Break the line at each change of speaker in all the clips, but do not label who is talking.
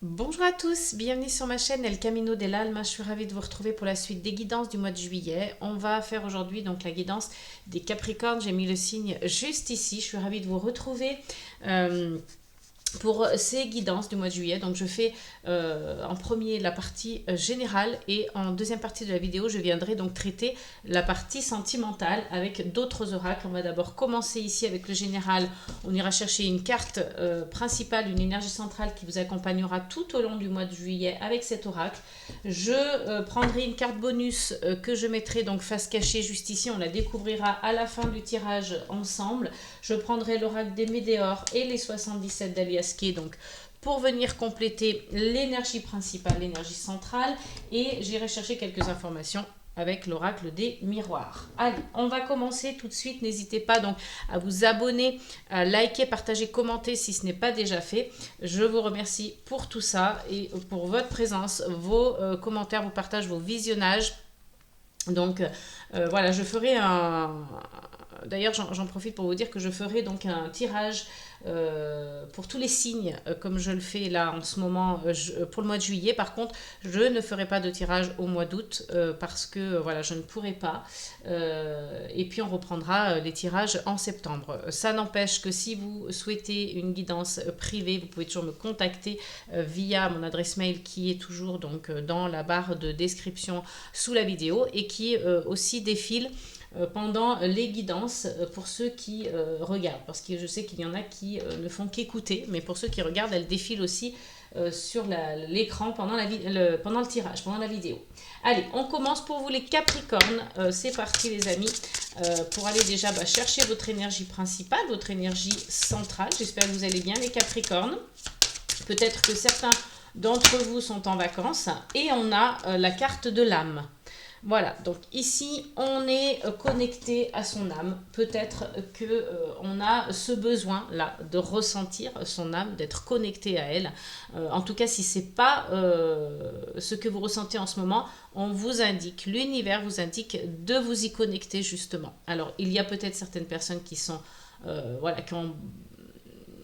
Bonjour à tous, bienvenue sur ma chaîne El Camino del Alma. Je suis ravie de vous retrouver pour la suite des guidances du mois de juillet. On va faire aujourd'hui donc la guidance des Capricornes. J'ai mis le signe juste ici. Je suis ravie de vous retrouver. Euh, pour ces guidances du mois de juillet. Donc je fais en premier la partie générale et en deuxième partie de la vidéo, je viendrai donc traiter la partie sentimentale avec d'autres oracles. On va d'abord commencer ici avec le général. On ira chercher une carte principale, une énergie centrale qui vous accompagnera tout au long du mois de juillet avec cet oracle. Je prendrai une carte bonus que je mettrai donc face cachée juste ici. On la découvrira à la fin du tirage ensemble. Je prendrai l'oracle des Médéors et les 77 d'Aliaské, donc pour venir compléter l'énergie principale, l'énergie centrale, et j'irai chercher quelques informations avec l'oracle des miroirs. Allez, on va commencer tout de suite. N'hésitez pas donc à vous abonner, à liker, partager, commenter si ce n'est pas déjà fait. Je vous remercie pour tout ça et pour votre présence, vos commentaires, vos partages, vos visionnages. Donc voilà, je ferai un... D'ailleurs, j'en profite pour vous dire que je ferai donc un tirage pour tous les signes, comme je le fais là en ce moment pour le mois de juillet. Par contre, je ne ferai pas de tirage au mois d'août parce que voilà, je ne pourrai pas. Et puis on reprendra les tirages en septembre. Ça n'empêche que si vous souhaitez une guidance privée, vous pouvez toujours me contacter via mon adresse mail qui est toujours donc dans la barre de description sous la vidéo et qui aussi défile pendant les guidances pour ceux qui regardent. Parce que je sais qu'il y en a qui ne font qu'écouter, mais pour ceux qui regardent, elles défilent aussi sur l'écran pendant le tirage, pendant la vidéo. Allez, on commence pour vous les Capricornes. C'est parti les amis, pour aller déjà chercher votre énergie principale, votre énergie centrale. J'espère que vous allez bien les Capricornes. Peut-être que certains d'entre vous sont en vacances. Et on a la carte de l'âme. Voilà, donc ici, on est connecté à son âme. Peut-être que on a ce besoin-là de ressentir son âme, d'être connecté à elle. En tout cas, si c'est pas ce que vous ressentez en ce moment, on vous indique, l'univers vous indique de vous y connecter justement. Alors, il y a peut-être certaines personnes qui sont, voilà, qui ont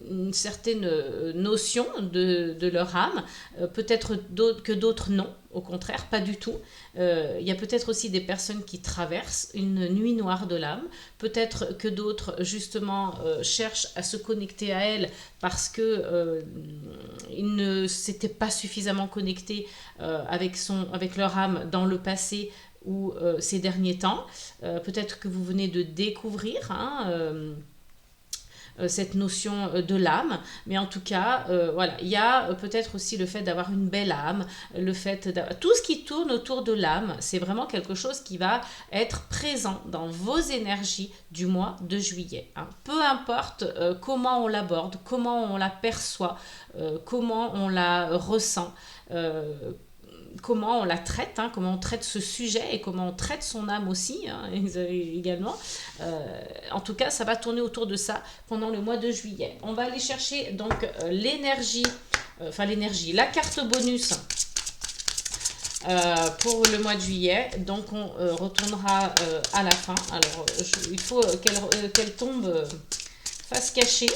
une certaine notion de leur âme, peut-être que d'autres non, au contraire, pas du tout. Il y a peut-être aussi des personnes qui traversent une nuit noire de l'âme, peut-être que d'autres justement cherchent à se connecter à elle parce que ils ne s'étaient pas suffisamment connectés avec leur âme dans le passé ou ces derniers temps. Peut-être que vous venez de découvrir cette notion de l'âme, mais en tout cas, voilà, il y a peut-être aussi le fait d'avoir une belle âme, le fait tout ce qui tourne autour de l'âme, c'est vraiment quelque chose qui va être présent dans vos énergies du mois de juillet. Hein. Peu importe comment on l'aborde, comment on la perçoit, comment on la ressent. Comment on la traite, hein, comment on traite ce sujet et comment on traite son âme aussi, hein, également. En tout cas, ça va tourner autour de ça pendant le mois de juillet. On va aller chercher donc la carte bonus pour le mois de juillet. Donc on retournera à la fin. Alors il faut qu'elle tombe face cachée.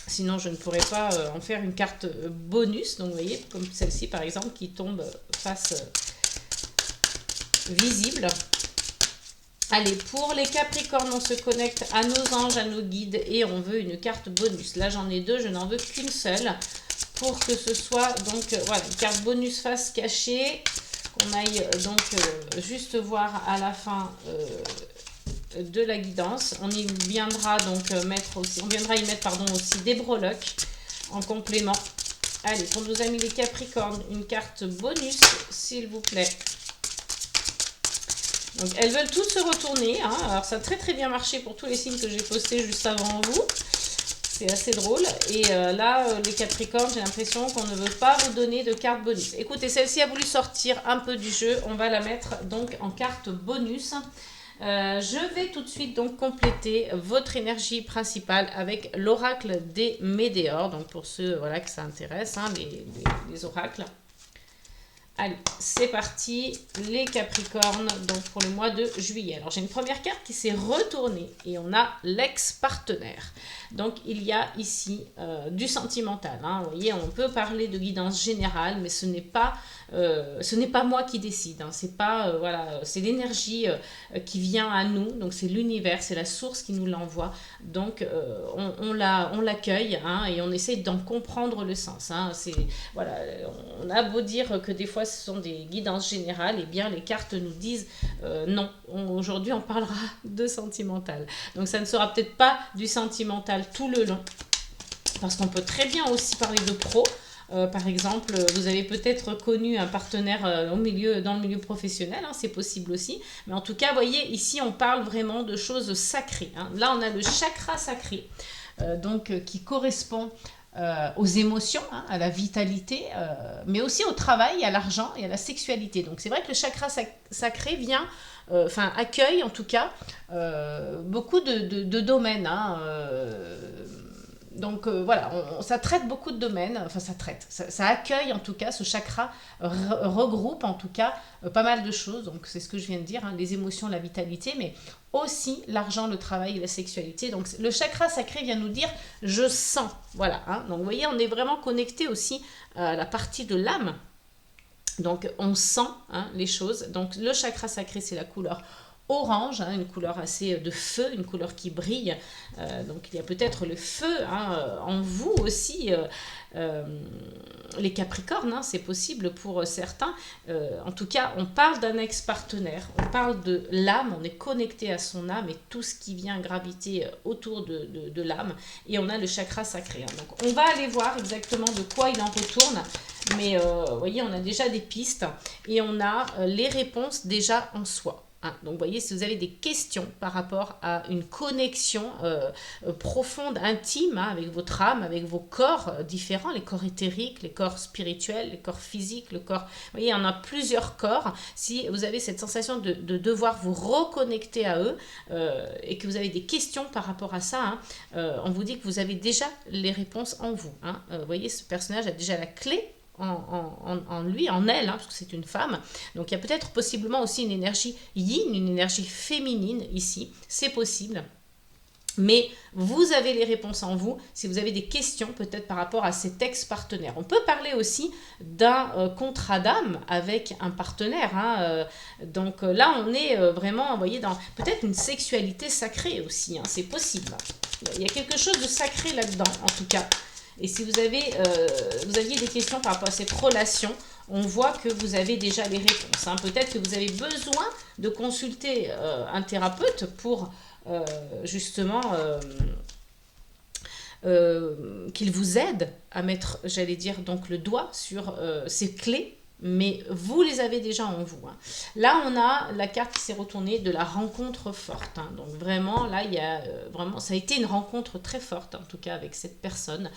Sinon, je ne pourrais pas en faire une carte bonus. Donc, vous voyez, comme celle-ci, par exemple, qui tombe face visible. Allez, pour les Capricornes, on se connecte à nos anges, à nos guides, et on veut une carte bonus. Là, j'en ai deux, je n'en veux qu'une seule. Pour que ce soit, donc, voilà, une carte bonus face cachée. Qu'on aille, donc, juste voir à la fin... de la guidance. On y viendra donc mettre aussi, on viendra y mettre aussi des breloques en complément. Allez, pour nos amis les Capricornes, une carte bonus, s'il vous plaît. Donc elles veulent toutes se retourner. Hein. Alors ça a très très bien marché pour tous les signes que j'ai postés juste avant vous. C'est assez drôle. Et là, les Capricornes, j'ai l'impression qu'on ne veut pas vous donner de carte bonus. Écoutez, celle-ci a voulu sortir un peu du jeu. On va la mettre donc en carte bonus. Je vais tout de suite donc compléter votre énergie principale avec l'oracle des Médéors. Donc pour ceux voilà, que ça intéresse, hein, les oracles. Allez, c'est parti, les Capricornes, donc pour le mois de juillet. Alors, j'ai une première carte qui s'est retournée et on a l'ex-partenaire. Donc, il y a ici du sentimental. Hein. Vous voyez, on peut parler de guidance générale, mais ce n'est pas moi qui décide. Hein. C'est pas, voilà, c'est l'énergie qui vient à nous. Donc, c'est l'univers, c'est la source qui nous l'envoie. Donc, on l'accueille hein, et on essaie d'en comprendre le sens. Hein. Voilà, on a beau dire que des fois, ce sont des guidances générales, et bien les cartes nous disent non, aujourd'hui on parlera de sentimental. Donc ça ne sera peut-être pas du sentimental tout le long, parce qu'on peut très bien aussi parler de pro. Par exemple, vous avez peut-être connu un partenaire dans le milieu professionnel, hein, c'est possible aussi. Mais en tout cas, vous voyez, ici on parle vraiment de choses sacrées. Hein. Là, on a le chakra sacré, qui correspond aux émotions, hein, à la vitalité, mais aussi au travail, à l'argent et à la sexualité. Donc c'est vrai que le chakra sacré vient, accueille en tout cas beaucoup de domaines. Hein, voilà, ça traite beaucoup de domaines, ça accueille en tout cas, ce chakra regroupe en tout cas pas mal de choses, donc c'est ce que je viens de dire, hein, les émotions, la vitalité, mais aussi l'argent, le travail et la sexualité. Donc le chakra sacré vient nous dire je sens, voilà, hein. Donc vous voyez, on est vraiment connecté aussi à la partie de l'âme, donc on sent hein, les choses. Donc le chakra sacré, c'est la couleur orange, hein, une couleur assez de feu, une couleur qui brille. Donc il y a peut-être le feu hein, en vous aussi, les Capricornes, hein, c'est possible pour certains. En tout cas, on parle d'un ex-partenaire, on parle de l'âme, on est connecté à son âme et tout ce qui vient graviter autour de l'âme. Et on a le chakra sacré. Hein. Donc on va aller voir exactement de quoi il en retourne. Mais vous voyez, on a déjà des pistes et on a les réponses déjà en soi. Hein, donc, vous voyez, si vous avez des questions par rapport à une connexion profonde, intime, hein, avec votre âme, avec vos corps différents, les corps éthériques, les corps spirituels, les corps physiques, le corps... Vous voyez, il y en a plusieurs corps. Si vous avez cette sensation de devoir vous reconnecter à eux et que vous avez des questions par rapport à ça, hein, on vous dit que vous avez déjà les réponses en vous. Hein. Vous voyez, ce personnage a déjà la clé en lui, en elle, hein, parce que c'est une femme. Donc il y a peut-être possiblement aussi une énergie yin, une énergie féminine ici, c'est possible. Mais vous avez les réponses en vous si vous avez des questions peut-être par rapport à cet ex-partenaire. On peut parler aussi d'un contrat d'âme avec un partenaire. Hein, donc là, on est vraiment, vous voyez, dans peut-être une sexualité sacrée aussi. Hein, c'est possible. Il y a quelque chose de sacré là-dedans, en tout cas. Et si vous aviez des questions par rapport à cette relation, on voit que vous avez déjà les réponses. Hein. Peut-être que vous avez besoin de consulter un thérapeute pour justement qu'il vous aide à mettre, j'allais dire, donc le doigt sur ces clés. Mais vous les avez déjà en vous. Hein. Là, on a la carte qui s'est retournée de la rencontre forte. Hein. Donc vraiment, là, il y a vraiment, ça a été une rencontre très forte, en tout cas avec cette personne.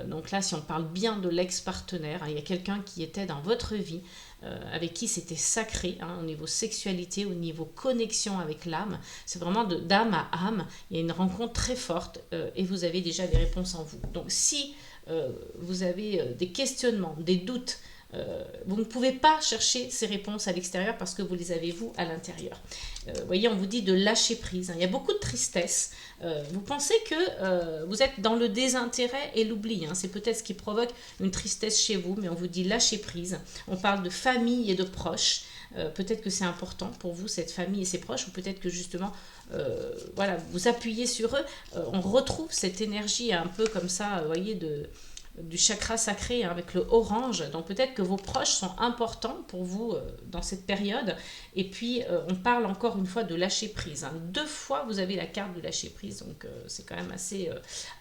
Donc là, si on parle bien de l'ex-partenaire, hein, il y a quelqu'un qui était dans votre vie, avec qui c'était sacré, hein, au niveau sexualité, au niveau connexion avec l'âme. C'est vraiment d'âme à âme. Il y a une rencontre très forte et vous avez déjà les réponses en vous. Donc si vous avez des questionnements, des doutes, vous ne pouvez pas chercher ces réponses à l'extérieur parce que vous les avez vous à l'intérieur. Vous voyez, on vous dit de lâcher prise. Hein. Il y a beaucoup de tristesse. Vous pensez que vous êtes dans le désintérêt et l'oubli. Hein. C'est peut-être ce qui provoque une tristesse chez vous, mais on vous dit lâcher prise. On parle de famille et de proches. Peut-être que c'est important pour vous, cette famille et ses proches, ou peut-être que justement, voilà, vous appuyez sur eux. On retrouve cette énergie un peu comme ça, vous voyez, du chakra sacré, hein, avec le orange. Donc peut-être que vos proches sont importants pour vous dans cette période. Et puis on parle encore une fois de lâcher prise. Hein. 2 fois vous avez la carte de lâcher prise, donc c'est quand même assez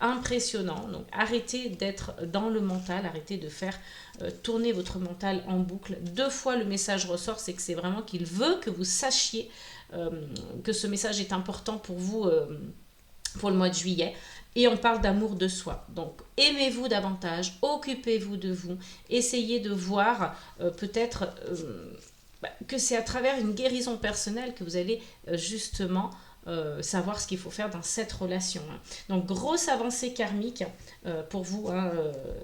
impressionnant. Donc arrêtez d'être dans le mental, arrêtez de faire tourner votre mental en boucle. 2 fois le message ressort, c'est que c'est vraiment qu'il veut que vous sachiez que ce message est important pour vous pour le mois de juillet. Et on parle d'amour de soi. Donc, aimez-vous davantage, occupez-vous de vous, essayez de voir peut-être que c'est à travers une guérison personnelle que vous allez justement savoir ce qu'il faut faire dans cette relation. Donc, grosse avancée karmique pour vous,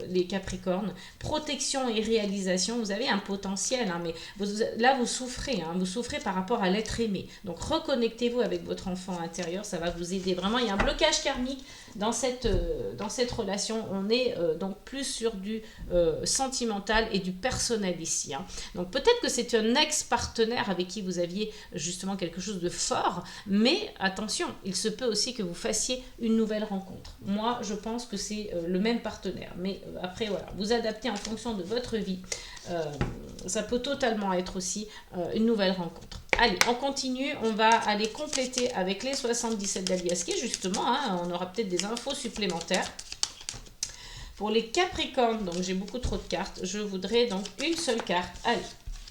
les Capricornes. Protection et réalisation, vous avez un potentiel, mais là, vous souffrez. Vous souffrez par rapport à l'être aimé. Donc, reconnectez-vous avec votre enfant intérieur, ça va vous aider. Vraiment, il y a un blocage karmique dans cette relation. On est donc plus sur du sentimental et du personnel ici. Donc, peut-être que c'est un ex-partenaire avec qui vous aviez justement quelque chose de fort, mais attention, il se peut aussi que vous fassiez une nouvelle rencontre. Moi, je pense que c'est le même partenaire, mais après, voilà, vous adaptez en fonction de votre vie. Ça peut totalement être aussi une nouvelle rencontre. Allez, on continue, on va aller compléter avec les 77 d'Aliaski, justement, on aura peut-être des infos supplémentaires. Pour les Capricornes, donc j'ai beaucoup trop de cartes, je voudrais donc une seule carte. Allez,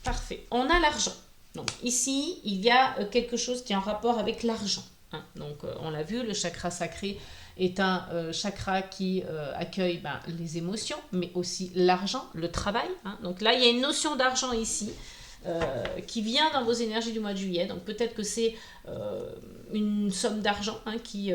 parfait. On a l'argent. Donc ici, il y a quelque chose qui est en rapport avec l'argent. Donc on l'a vu, le chakra sacré est un chakra qui accueille les émotions, mais aussi l'argent, le travail. Donc là, il y a une notion d'argent ici qui vient dans vos énergies du mois de juillet. Donc peut-être que c'est une somme d'argent qui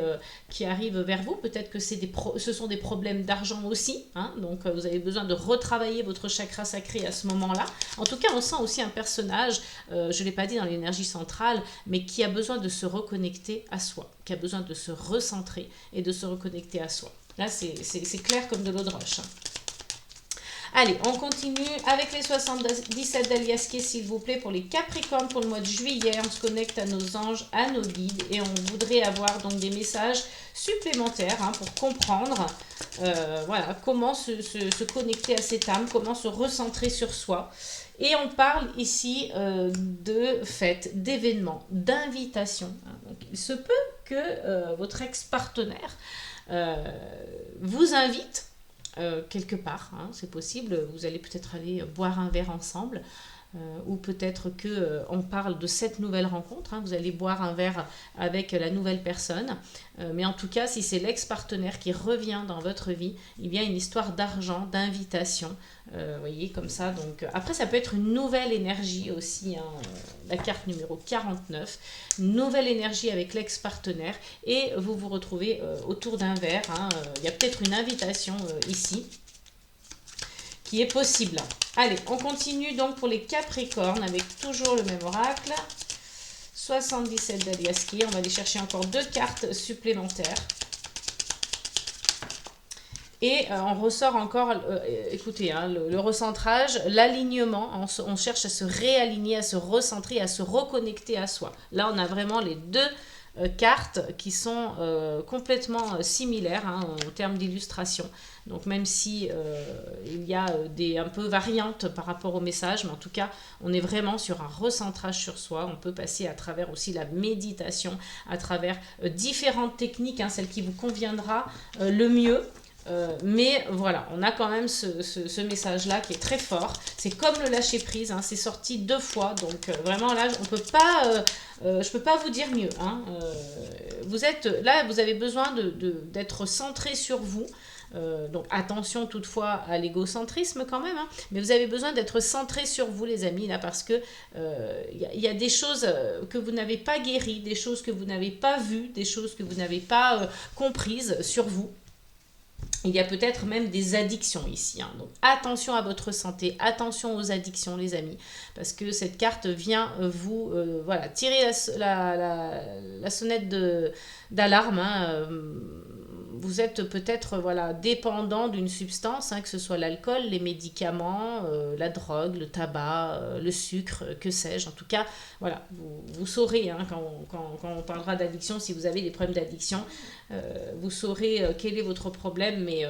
arrive vers vous. Peut-être que ce sont des problèmes d'argent aussi. Donc vous avez besoin de retravailler votre chakra sacré à ce moment-là. En tout cas, on sent aussi un personnage, je ne l'ai pas dit dans l'énergie centrale, mais qui a besoin de se reconnecter à soi, qui a besoin de se recentrer et de se reconnecter à soi. Là, c'est clair comme de l'eau de roche. Allez, on continue avec les 77 d'Aliaski, s'il vous plaît, pour les Capricornes pour le mois de juillet. On se connecte à nos anges, à nos guides, et on voudrait avoir donc des messages supplémentaires pour comprendre comment se connecter à cette âme, comment se recentrer sur soi. Et on parle ici de fêtes, d'événements, d'invitations. Donc, il se peut que votre ex-partenaire vous invite quelque part, c'est possible, vous allez peut-être aller boire un verre ensemble, ou peut-être que on parle de cette nouvelle rencontre, vous allez boire un verre avec la nouvelle personne, mais en tout cas, si c'est l'ex-partenaire qui revient dans votre vie, il y a une histoire d'argent, d'invitation, vous voyez, comme ça. Donc après, ça peut être une nouvelle énergie aussi, la carte numéro 49, une nouvelle énergie avec l'ex-partenaire, et vous vous retrouvez autour d'un verre, il y a peut-être une invitation ici, qui est possible. Allez, on continue donc pour les Capricornes avec toujours le même oracle. 77 d'Aliaski. On va aller chercher encore 2 cartes supplémentaires. Et on ressort encore, écoutez, le recentrage, l'alignement. On cherche à se réaligner, à se recentrer, à se reconnecter à soi. Là, on a vraiment les 2 cartes qui sont complètement similaires en termes d'illustration. Donc même si il y a un peu variantes par rapport au message, mais en tout cas on est vraiment sur un recentrage sur soi. On peut passer à travers aussi la méditation, à travers différentes techniques, celle qui vous conviendra le mieux. Mais voilà, on a quand même ce message-là qui est très fort. C'est comme le lâcher prise, c'est sorti 2 fois. Donc vraiment là, on peut pas, je peux pas vous dire mieux. Vous êtes là, vous avez besoin d'être centré sur vous. Donc attention toutefois à l'égocentrisme quand même, mais vous avez besoin d'être centré sur vous les amis là, parce que y a des choses que vous n'avez pas guéries, des choses que vous n'avez pas vues, des choses que vous n'avez pas comprises sur vous. Il y a peut-être même des addictions ici. Donc attention à votre santé, attention aux addictions les amis, parce que cette carte vient vous tirer la sonnette d'alarme. Vous êtes peut-être dépendant d'une substance, que ce soit l'alcool, les médicaments, la drogue, le tabac, le sucre, que sais-je. En tout cas, voilà, vous saurez quand on parlera d'addiction, si vous avez des problèmes d'addiction, vous saurez quel est votre problème. Mais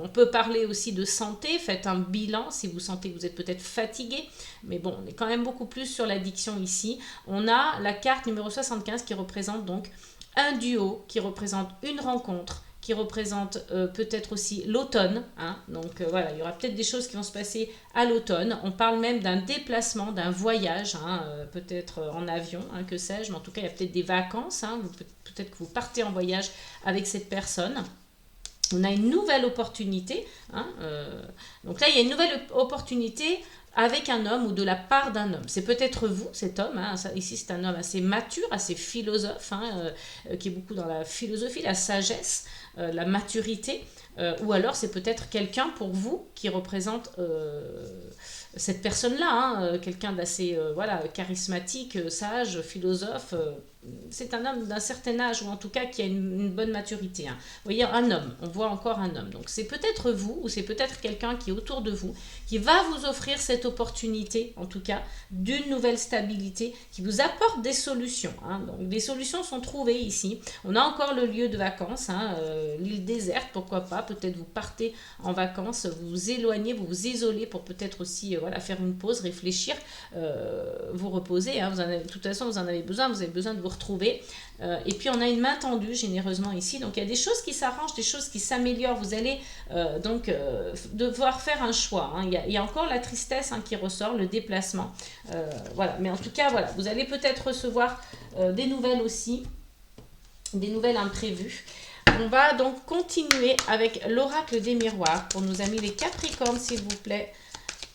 on peut parler aussi de santé. Faites un bilan si vous sentez que vous êtes peut-être fatigué. Mais bon, on est quand même beaucoup plus sur l'addiction ici. On a la carte numéro 75 qui représente donc un duo, qui représente une rencontre, qui représente peut-être aussi l'automne. Donc il y aura peut-être des choses qui vont se passer à l'automne. On parle même d'un déplacement, d'un voyage, peut-être en avion, que sais-je, mais en tout cas il y a peut-être des vacances, peut-être que vous partez en voyage avec cette personne. On a une nouvelle opportunité. Donc là, il y a une nouvelle opportunité avec un homme ou de la part d'un homme. C'est peut-être vous, cet homme, hein, ici c'est un homme assez mature, assez philosophe, hein, qui est beaucoup dans la philosophie, la sagesse, la maturité, ou alors c'est peut-être quelqu'un pour vous qui représente cette personne-là, hein, quelqu'un d'assez voilà, charismatique, sage, philosophe. C'est un homme d'un certain âge, ou en tout cas qui a une bonne maturité. Hein. Vous voyez, un homme, on voit encore un homme. Donc c'est peut-être vous, ou c'est peut-être quelqu'un qui est autour de vous, qui va vous offrir cette opportunité, en tout cas, d'une nouvelle stabilité, qui vous apporte des solutions. Hein. Donc des solutions sont trouvées ici. On a encore le lieu de vacances, hein, l'île déserte, pourquoi pas. Peut-être vous partez en vacances, vous vous éloignez, vous vous isolez pour peut-être aussi voilà, faire une pause, réfléchir, vous reposer. Hein. De toute façon, vous en avez besoin, vous avez besoin de vous retrouver. Et puis on a une main tendue généreusement ici, donc il y a des choses qui s'arrangent, des choses qui s'améliorent. Vous allez donc devoir faire un choix. Hein. Il y a encore la tristesse, hein, qui ressort, le déplacement. Voilà. Mais en tout cas, voilà, vous allez peut-être recevoir des nouvelles aussi, des nouvelles imprévues. On va donc continuer avec l'oracle des miroirs pour nos amis les Capricornes, s'il vous plaît.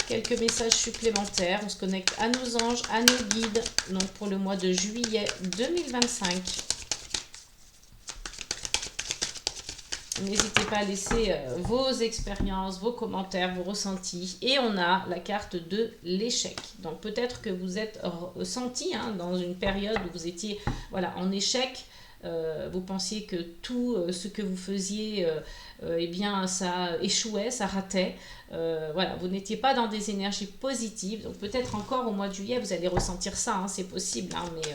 Quelques messages supplémentaires. On se connecte à nos anges, à nos guides, donc pour le mois de juillet 2025. N'hésitez pas à laisser vos expériences, vos commentaires, vos ressentis. Et on a la carte de l'échec. Donc peut-être que vous êtes senti, hein, dans une période où vous étiez voilà, en échec. Vous pensiez que tout ce que vous faisiez, eh bien, ça échouait, ça ratait. Voilà, vous n'étiez pas dans des énergies positives. Donc peut-être encore au mois de juillet, vous allez ressentir ça, hein, c'est possible. Hein, mais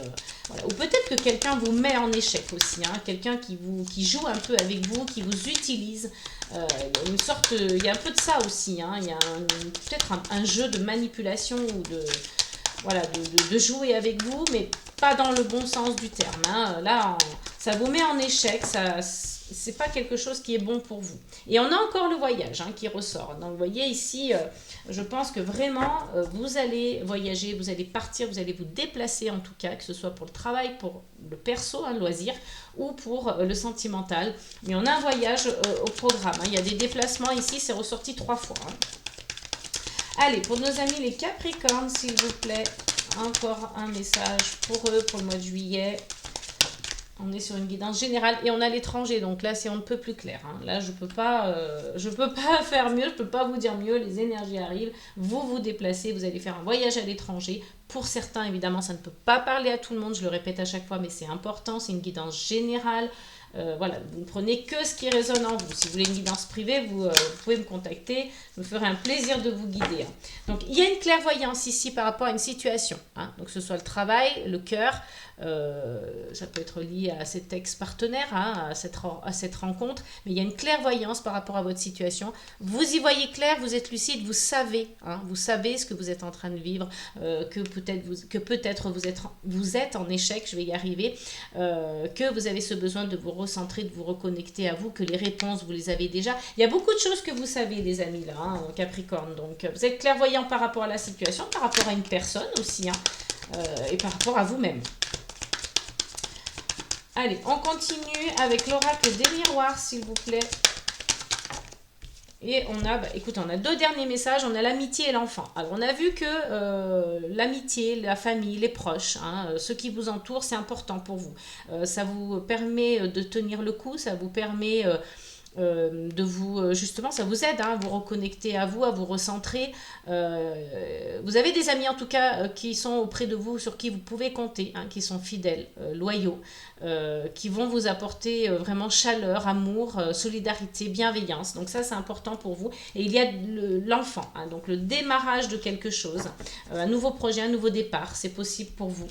voilà. Ou peut-être que quelqu'un vous met en échec aussi. Hein, quelqu'un qui joue un peu avec vous, qui vous utilise. Une sorte, il y a un peu de ça aussi. Hein, il y a peut-être un jeu de manipulation ou de... Voilà, de jouer avec vous, mais pas dans le bon sens du terme. Hein. Là, ça vous met en échec, c'est pas quelque chose qui est bon pour vous. Et on a encore le voyage, hein, qui ressort. Donc, vous voyez ici, je pense que vraiment, vous allez voyager, vous allez partir, vous allez vous déplacer en tout cas, que ce soit pour le travail, pour le perso, hein, le loisir, ou pour le sentimental. Mais on a un voyage au programme. Hein. Il y a des déplacements ici, c'est ressorti 3 fois. Hein. Allez, pour nos amis les Capricornes, s'il vous plaît, encore un message pour eux, pour le mois de juillet. On est sur une guidance générale et on a l'étranger, donc là c'est on ne peut plus clair. Hein. Là je peux pas faire mieux, je peux pas vous dire mieux. Les énergies arrivent, vous vous déplacez, vous allez faire un voyage à l'étranger. Pour certains, évidemment, ça ne peut pas parler à tout le monde. Je le répète à chaque fois, mais c'est important. C'est une guidance générale. Voilà, vous ne prenez que ce qui résonne en vous. Si vous voulez une guidance privée, vous pouvez me contacter. Je me ferai un plaisir de vous guider. Hein. Donc, il y a une clairvoyance ici par rapport à une situation. Hein. Donc, que ce soit le travail, le cœur, ça peut être lié à cet ex-partenaire, hein, à cette rencontre. Mais il y a une clairvoyance par rapport à votre situation. Vous y voyez clair, vous êtes lucide, vous savez. Hein, vous savez ce que vous êtes en train de vivre, que peut-être vous êtes en échec, je vais y arriver, que vous avez ce besoin de vous recentrer, de vous reconnecter à vous, que les réponses, vous les avez déjà. Il y a beaucoup de choses que vous savez, les amis, là, hein, Capricorne. Donc, vous êtes clairvoyant par rapport à la situation, par rapport à une personne aussi, hein, et par rapport à vous-même. Allez, on continue avec l'oracle des miroirs, s'il vous plaît. Et on a, écoutez, on a 2 derniers messages, on a l'amitié et l'enfant. Alors, on a vu que l'amitié, la famille, les proches, hein, ceux qui vous entourent, c'est important pour vous. Ça vous permet de tenir le coup, ça vous permet de vous, justement, ça vous aide, hein, à vous reconnecter à vous, à vous recentrer. Vous avez des amis, en tout cas, qui sont auprès de vous, sur qui vous pouvez compter, hein, qui sont fidèles, loyaux, qui vont vous apporter vraiment chaleur, amour, solidarité, bienveillance. Donc ça, c'est important pour vous. Et il y a l'enfant, hein, donc le démarrage de quelque chose, un nouveau projet, un nouveau départ, c'est possible pour vous.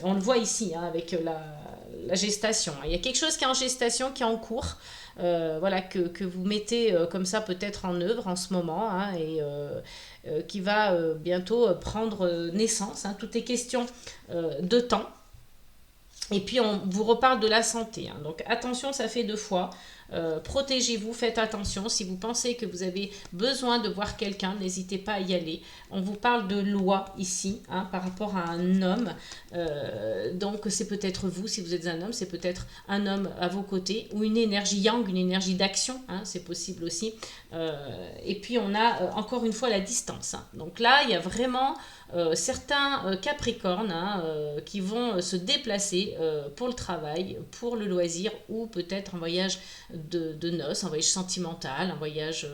On le voit ici, hein, avec la gestation. Il y a quelque chose qui est en gestation, qui est en cours. Voilà, que vous mettez comme ça peut-être en œuvre en ce moment, hein, et qui va bientôt prendre naissance. Hein. Tout est question de temps. Et puis on vous reparle de la santé. Hein. Donc attention, ça fait 2 fois. Protégez-vous, faites attention. Si vous pensez que vous avez besoin de voir quelqu'un, n'hésitez pas à y aller. On vous parle de loi ici, hein, par rapport à un homme. Donc c'est peut-être vous, si vous êtes un homme, c'est peut-être un homme à vos côtés, ou une énergie yang, une énergie d'action, hein, c'est possible aussi. Et puis on a encore une fois la distance, hein. Donc là, il y a vraiment certains capricornes, hein, qui vont se déplacer pour le travail, pour le loisir, ou peut-être un voyage de noces, un voyage sentimental, un voyage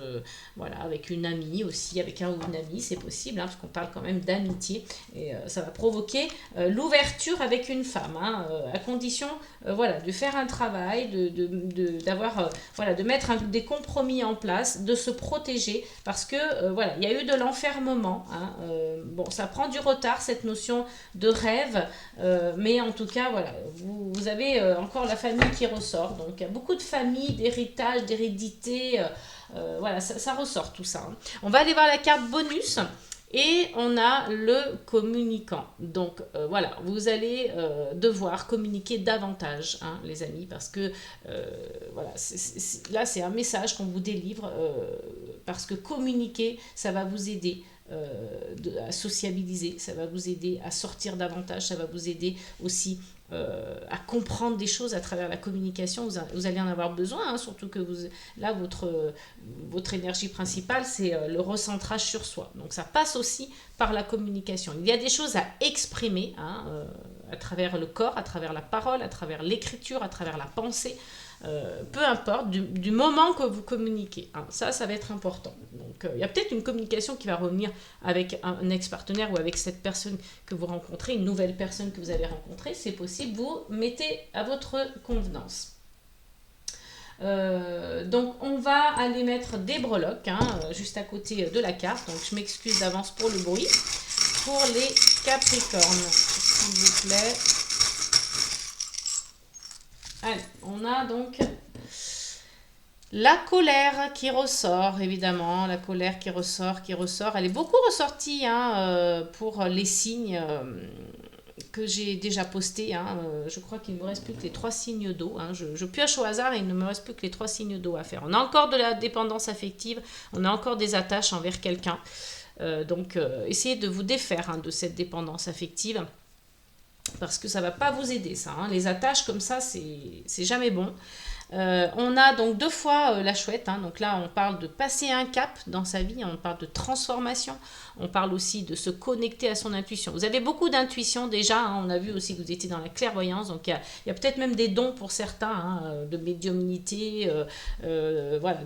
voilà, avec une amie aussi, avec un ou une amie, c'est possible, hein, parce qu'on parle quand même d'amitié, et ça va provoquer l'ouverture avec une femme, hein, à condition voilà, de faire un travail, d'avoir voilà, de mettre des compromis en place, de se protéger, parce que voilà, il y a eu de l'enfermement, hein, bon, ça prend du retard, cette notion de rêve, mais en tout cas, voilà, vous avez encore la famille qui ressort, donc il y a beaucoup de familles, d'héritage, d'hérédité, voilà, ça ressort tout ça, hein. On va aller voir la carte bonus. Et on a le communicant. Donc voilà, vous allez devoir communiquer davantage, hein, les amis, parce que voilà, là c'est un message qu'on vous délivre, parce que communiquer, ça va vous aider à sociabiliser, ça va vous aider à sortir davantage, ça va vous aider aussi à comprendre des choses à travers la communication. Vous allez en avoir besoin, hein, surtout que là, votre énergie principale, c'est le recentrage sur soi. Donc ça passe aussi par la communication. Il y a des choses à exprimer, hein, à travers le corps, à travers la parole, à travers l'écriture, à travers la pensée. Peu importe, du moment que vous communiquez, hein, ça va être important. Donc il y a peut-être une communication qui va revenir avec un ex-partenaire ou avec cette personne que vous rencontrez, une nouvelle personne que vous allez rencontrer, c'est possible, vous mettez à votre convenance. Donc on va aller mettre des breloques, hein, juste à côté de la carte, donc je m'excuse d'avance pour le bruit. Pour les Capricornes, s'il vous plaît. Allez, on a donc la colère qui ressort, évidemment, la colère qui ressort. Elle est beaucoup ressortie, hein, pour les signes que j'ai déjà postés, hein. Je crois qu'il ne me reste plus que les 3 signes d'eau, hein. Je pioche au hasard et il ne me reste plus que les 3 signes d'eau à faire. On a encore de la dépendance affective, on a encore des attaches envers quelqu'un. Donc essayez de vous défaire, hein, de cette dépendance affective, parce que ça ne va pas vous aider, ça, hein. Les attaches comme ça, c'est jamais bon. On a donc 2 fois la chouette, hein. Donc là on parle de passer un cap dans sa vie, on parle de transformation, on parle aussi de se connecter à son intuition. Vous avez beaucoup d'intuition déjà, hein. On a vu aussi que vous étiez dans la clairvoyance, donc il y a peut-être même des dons pour certains, hein, de médiumnité, voilà.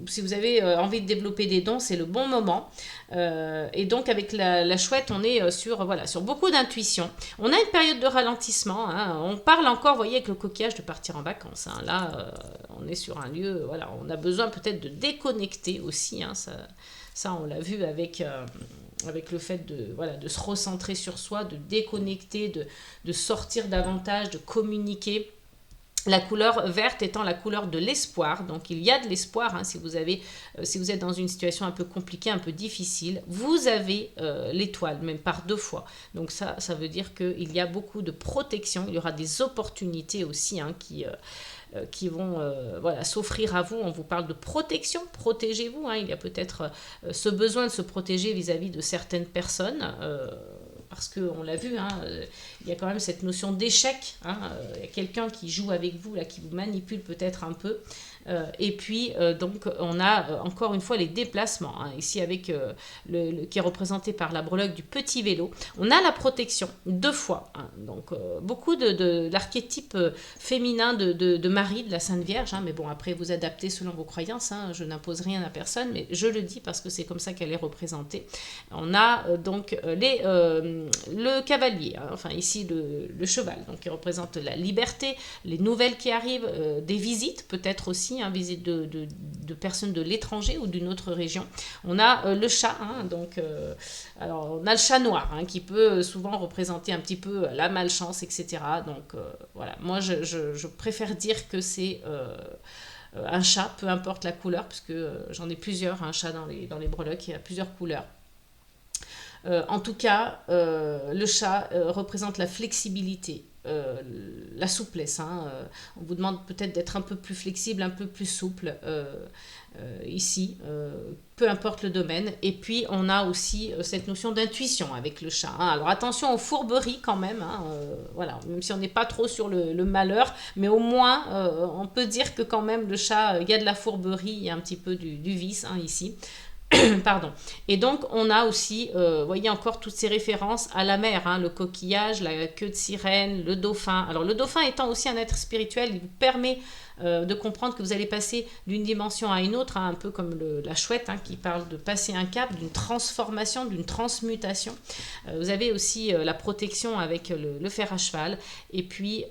Si vous avez envie de développer des dons, c'est le bon moment. Et donc avec la chouette, on est voilà, sur beaucoup d'intuition. On a une période de ralentissement, hein. On parle encore, vous voyez, avec le coquillage, de partir en vacances, hein. Là on est sur un lieu, voilà, on a besoin peut-être de déconnecter aussi, hein, ça on l'a vu avec le fait voilà, de se recentrer sur soi, de déconnecter, de sortir davantage, de communiquer. La couleur verte étant la couleur de l'espoir, donc il y a de l'espoir, hein, si vous êtes dans une situation un peu compliquée, un peu difficile, vous avez l'étoile, même par 2 fois. Donc ça veut dire qu'il y a beaucoup de protection, il y aura des opportunités aussi, hein, qui vont voilà, s'offrir à vous. On vous parle de protection, protégez-vous, hein. Il y a peut-être ce besoin de se protéger vis-à-vis de certaines personnes, parce qu'on l'a vu, hein, il y a quand même cette notion d'échec, hein, il y a quelqu'un qui joue avec vous, là, qui vous manipule peut-être un peu, et puis donc on a encore une fois les déplacements, hein, ici avec qui est représenté par la breloque du petit vélo. On a la protection 2 fois, hein, donc beaucoup de l'archétype féminin de Marie, de la Sainte Vierge, hein, mais bon, après vous adaptez selon vos croyances, hein, je n'impose rien à personne, mais je le dis parce que c'est comme ça qu'elle est représentée. On a donc le cavalier, hein, enfin ici le cheval, donc qui représente la liberté, les nouvelles qui arrivent, des visites peut-être aussi, hein, visite de personnes de l'étranger ou d'une autre région. On a le chat, hein, donc alors on a le chat noir, hein, qui peut souvent représenter un petit peu la malchance, etc. Donc voilà, moi je préfère dire que c'est un chat, peu importe la couleur, parce que j'en ai plusieurs, un chat dans les breloques, il y a plusieurs couleurs. En tout cas, le chat représente la flexibilité. la souplesse. Hein. On vous demande peut-être d'être un peu plus flexible, un peu plus souple ici, peu importe le domaine. Et puis, on a aussi cette notion d'intuition avec le chat. Hein. Alors, attention aux fourberies quand même. Hein. Voilà, même si on n'est pas trop sur le malheur, mais au moins, on peut dire que quand même, le chat, il y a de la fourberie, il y a un petit peu du vice hein, ici. Pardon. Et donc, on a aussi, voyez encore toutes ces références à la mer, hein, le coquillage, la queue de sirène, le dauphin. Alors, le dauphin étant aussi un être spirituel, il vous permet de comprendre que vous allez passer d'une dimension à une autre, hein, un peu comme la chouette hein, qui parle de passer un cap, d'une transformation, d'une transmutation. Vous avez aussi la protection avec le fer à cheval. Et puis,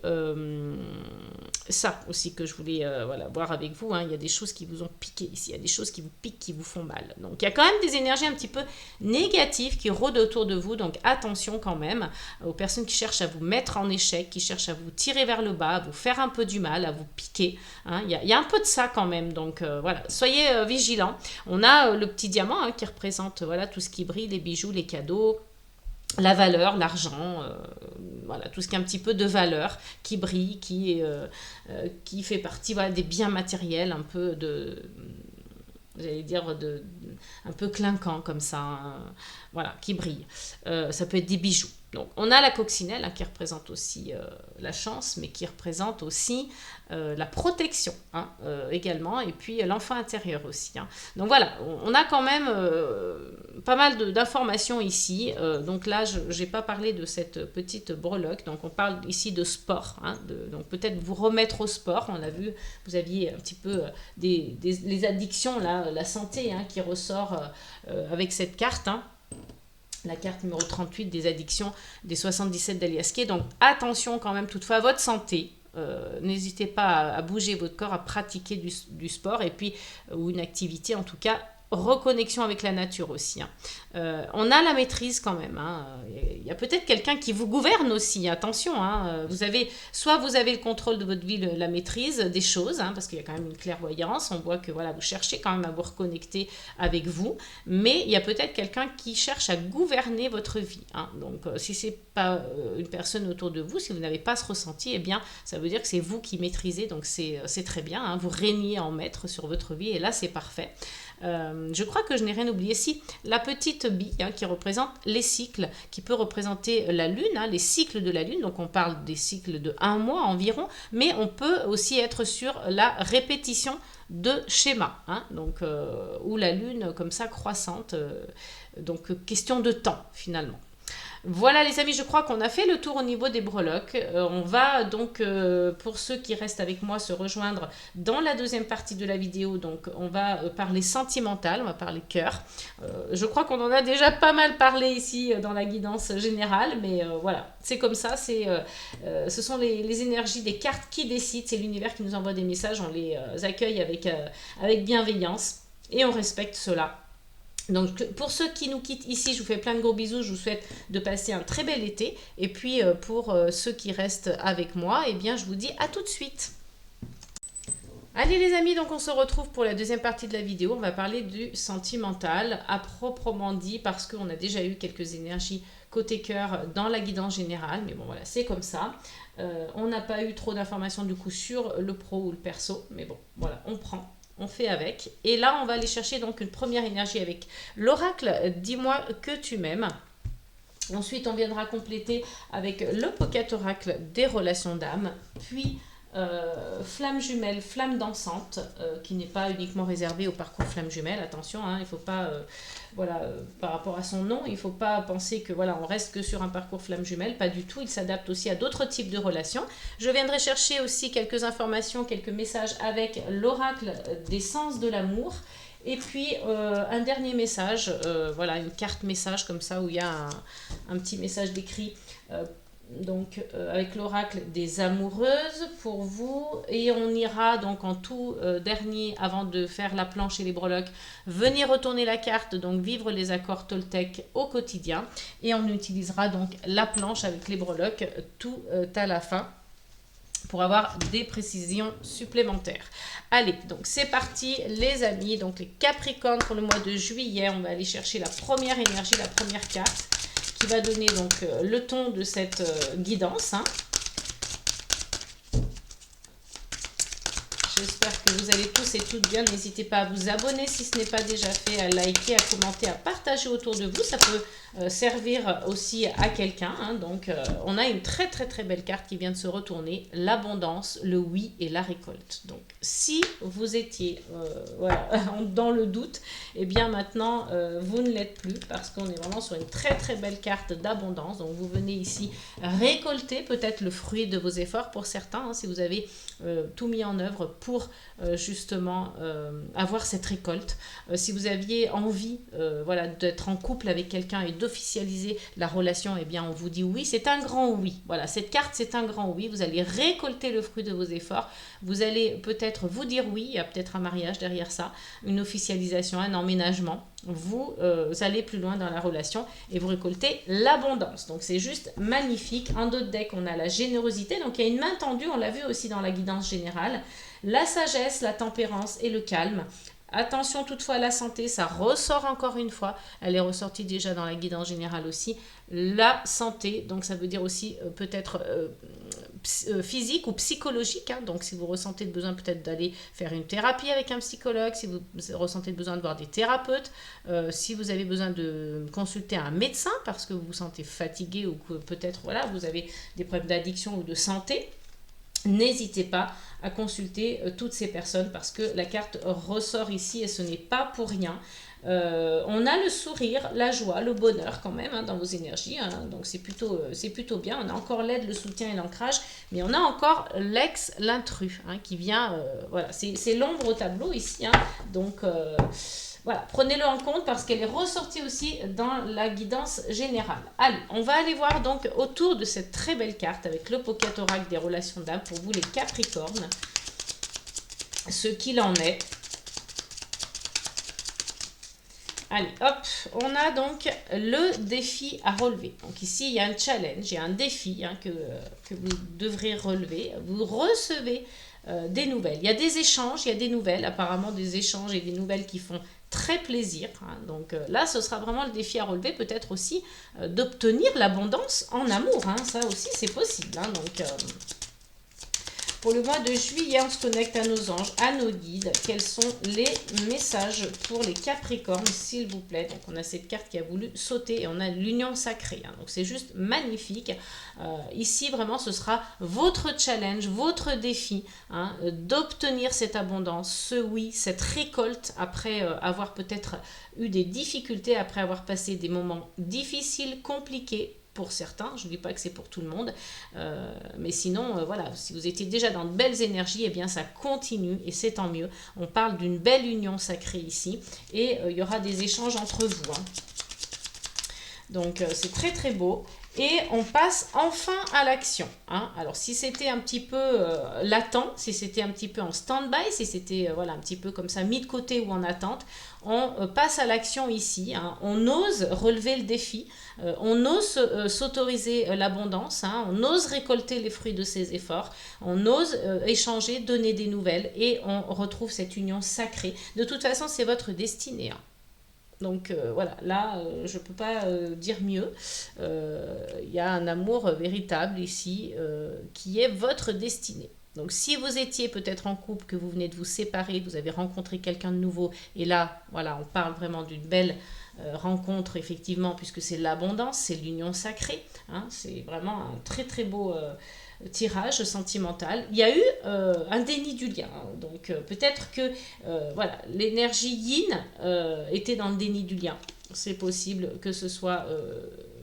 ça aussi que je voulais voilà, voir avec vous. Hein. Il y a des choses qui vous ont piqué ici, il y a des choses qui vous piquent, qui vous font mal. Donc, il y a quand même des énergies un petit peu négatives qui rôdent autour de vous. Donc, attention quand même aux personnes qui cherchent à vous mettre en échec, qui cherchent à vous tirer vers le bas, à vous faire un peu du mal, à vous piquer. Hein, il y a un peu de ça quand même, donc voilà, soyez vigilants. On a le petit diamant hein, qui représente voilà, tout ce qui brille, les bijoux, les cadeaux, la valeur, l'argent, voilà, tout ce qui est un petit peu de valeur, qui brille, qui fait partie voilà, des biens matériels, un peu j'allais dire, un peu clinquant comme ça, hein, voilà, qui brille. Ça peut être des bijoux. Donc, on a la coccinelle hein, qui représente aussi la chance, mais qui représente aussi la protection hein, également, et puis l'enfant intérieur aussi. Hein. Donc voilà, on a quand même pas mal d'informations ici. Donc là, je n'ai pas parlé de cette petite breloque. Donc on parle ici de sport. Hein, donc peut-être vous remettre au sport. On a vu, vous aviez un petit peu les addictions, là, la santé hein, qui ressort avec cette carte. Hein. La carte numéro 38 des addictions des 77 d'Aliasquet. Donc attention quand même toutefois à votre santé. N'hésitez pas à bouger votre corps, à pratiquer du sport et puis ou une activité en tout cas. Reconnexion avec la nature aussi. Hein. On a la maîtrise quand même. Hein. Il y a peut-être quelqu'un qui vous gouverne aussi. Attention. Hein. Soit vous avez le contrôle de votre vie, la maîtrise des choses, hein, parce qu'il y a quand même une clairvoyance. On voit que voilà, vous cherchez quand même à vous reconnecter avec vous. Mais il y a peut-être quelqu'un qui cherche à gouverner votre vie. Hein. Donc, si ce n'est pas une personne autour de vous, si vous n'avez pas ce ressenti, eh bien, ça veut dire que c'est vous qui maîtrisez. Donc, c'est très bien. Hein. Vous régnez en maître sur votre vie. Et là, c'est parfait. Je crois que je n'ai rien oublié. Si, la petite bille hein, qui représente les cycles, qui peut représenter la lune, hein, les cycles de la lune. Donc on parle des cycles de 1 mois environ, mais on peut aussi être sur la répétition de schémas, hein, donc, ou la lune comme ça croissante, donc question de temps finalement. Voilà les amis, je crois qu'on a fait le tour au niveau des breloques. On va donc, pour ceux qui restent avec moi, se rejoindre dans la deuxième partie de la vidéo. Donc on va parler sentimental, on va parler cœur. Je crois qu'on en a déjà pas mal parlé ici dans la guidance générale, mais voilà, c'est comme ça. Ce sont les énergies des cartes qui décident, c'est l'univers qui nous envoie des messages, on les accueille avec bienveillance et on respecte cela. Donc pour ceux qui nous quittent ici, je vous fais plein de gros bisous, je vous souhaite de passer un très bel été. Et puis pour ceux qui restent avec moi, eh bien je vous dis à tout de suite. Allez les amis, donc on se retrouve pour la deuxième partie de la vidéo. On va parler du sentimental à proprement dit parce qu'on a déjà eu quelques énergies côté cœur dans la guidance générale. Mais bon voilà, c'est comme ça. On n'a pas eu trop d'informations du coup sur le pro ou le perso. Mais bon, voilà, on prend. On fait avec. Et là, on va aller chercher donc une première énergie avec l'oracle « Dis-moi que tu m'aimes ». Ensuite, on viendra compléter avec le pocket oracle des relations d'âme. Puis, flamme jumelle, flamme dansante, qui n'est pas uniquement réservée au parcours flamme jumelle. Attention, hein, il ne faut pas, par rapport à son nom, il ne faut pas penser que voilà, on reste que sur un parcours flamme jumelle. Pas du tout, il s'adapte aussi à d'autres types de relations. Je viendrai chercher aussi quelques informations, quelques messages avec l'oracle des sens de l'amour. Et puis, un dernier message, voilà, une carte message comme ça, où il y a un petit message décrit donc avec l'oracle des amoureuses pour vous, et on ira donc en tout dernier avant de faire la planche et les breloques, venir retourner la carte, donc vivre les accords Toltec au quotidien, et on utilisera donc la planche avec les breloques tout à la fin pour avoir des précisions supplémentaires. Allez, donc c'est parti les amis, donc les Capricornes pour le mois de juillet, on va aller chercher la première énergie, la première carte qui va donner donc le ton de cette guidance. Hein. J'espère que vous allez tous et toutes bien. N'hésitez pas à vous abonner si ce n'est pas déjà fait, à liker, à commenter, à partager autour de vous. Ça peut servir aussi à quelqu'un. Hein. Donc, on a une très belle carte qui vient de se retourner. L'abondance, le oui et la récolte. Donc, si vous étiez voilà, dans le doute, eh bien maintenant, vous ne l'êtes plus parce qu'on est vraiment sur une très belle carte d'abondance. Donc, vous venez ici récolter peut-être le fruit de vos efforts pour certains, hein, si vous avez tout mis en œuvre pour justement avoir cette récolte. Si vous aviez envie voilà, d'être en couple avec quelqu'un et d'officialiser la relation, eh bien on vous dit oui, c'est un grand oui. Voilà, cette carte c'est un grand oui, vous allez récolter le fruit de vos efforts, vous allez peut-être vous dire oui, il y a peut-être un mariage derrière ça, une officialisation, un emménagement. Vous allez plus loin dans la relation et vous récoltez l'abondance. Donc c'est juste magnifique. En dos de deck, on a la générosité. Donc il y a une main tendue, on l'a vu aussi dans la guidance générale. La sagesse, la tempérance et le calme. Attention toutefois à la santé, ça ressort encore une fois. Elle est ressortie déjà dans la guidance générale aussi. La santé, donc ça veut dire aussi peut-être physique ou psychologique. Hein. Donc si vous ressentez le besoin peut-être d'aller faire une thérapie avec un psychologue, si vous ressentez le besoin de voir des thérapeutes, si vous avez besoin de consulter un médecin parce que vous vous sentez fatigué ou que peut-être voilà, vous avez des problèmes d'addiction ou de santé, n'hésitez pas à consulter toutes ces personnes parce que la carte ressort ici et ce n'est pas pour rien. On a le sourire, la joie, le bonheur quand même hein, dans vos énergies, hein, donc c'est plutôt bien. On a encore l'aide, le soutien et l'ancrage, mais on a encore l'intrus hein, qui vient, voilà, c'est l'ombre au tableau ici, hein, donc voilà, prenez-le en compte parce qu'elle est ressortie aussi dans la guidance générale. Allez, on va aller voir donc autour de cette très belle carte avec le Pocket Oracle des relations d'âme pour vous les Capricornes, ce qu'il en est. Allez, hop, on a donc le défi à relever. Donc ici, il y a un challenge, il y a un défi hein, que vous devrez relever. Vous recevez des nouvelles. Il y a des échanges, il y a des nouvelles, apparemment des échanges et des nouvelles qui font très plaisir. Hein. Donc là, ce sera vraiment le défi à relever, peut-être aussi d'obtenir l'abondance en amour. Hein. Ça aussi, c'est possible. Hein. Donc, pour le mois de juillet, on se connecte à nos anges, à nos guides. Quels sont les messages pour les Capricornes, s'il vous plaît? Donc, on a cette carte qui a voulu sauter et on a l'union sacrée. Hein. Donc, c'est juste magnifique. Ici, vraiment, ce sera votre challenge, votre défi hein, d'obtenir cette abondance, ce oui, cette récolte après avoir peut-être eu des difficultés, après avoir passé des moments difficiles, compliqués. Pour certains, je ne dis pas que c'est pour tout le monde, mais sinon, voilà, si vous étiez déjà dans de belles énergies, eh bien ça continue et c'est tant mieux. On parle d'une belle union sacrée ici et il y aura des échanges entre vous. Hein. Donc c'est très beau. Et on passe enfin à l'action. Hein. Alors, si c'était un petit peu latent, si c'était un petit peu en stand-by, si c'était voilà, un petit peu comme ça mis de côté ou en attente, on passe à l'action ici. Hein. On ose relever le défi, on ose s'autoriser l'abondance, hein. On ose récolter les fruits de ses efforts, on ose échanger, donner des nouvelles et on retrouve cette union sacrée. De toute façon, c'est votre destinée. Hein. Donc voilà, là, je ne peux pas dire mieux. Il y a un amour véritable ici qui est votre destinée. Donc si vous étiez peut-être en couple, que vous venez de vous séparer, vous avez rencontré quelqu'un de nouveau, et là, voilà, on parle vraiment d'une belle rencontre, effectivement, puisque c'est l'abondance, c'est l'union sacrée. Hein, c'est vraiment un très beau tirage sentimental. Il y a eu un déni du lien. Hein, donc peut-être que voilà, l'énergie yin était dans le déni du lien. C'est possible que ce soit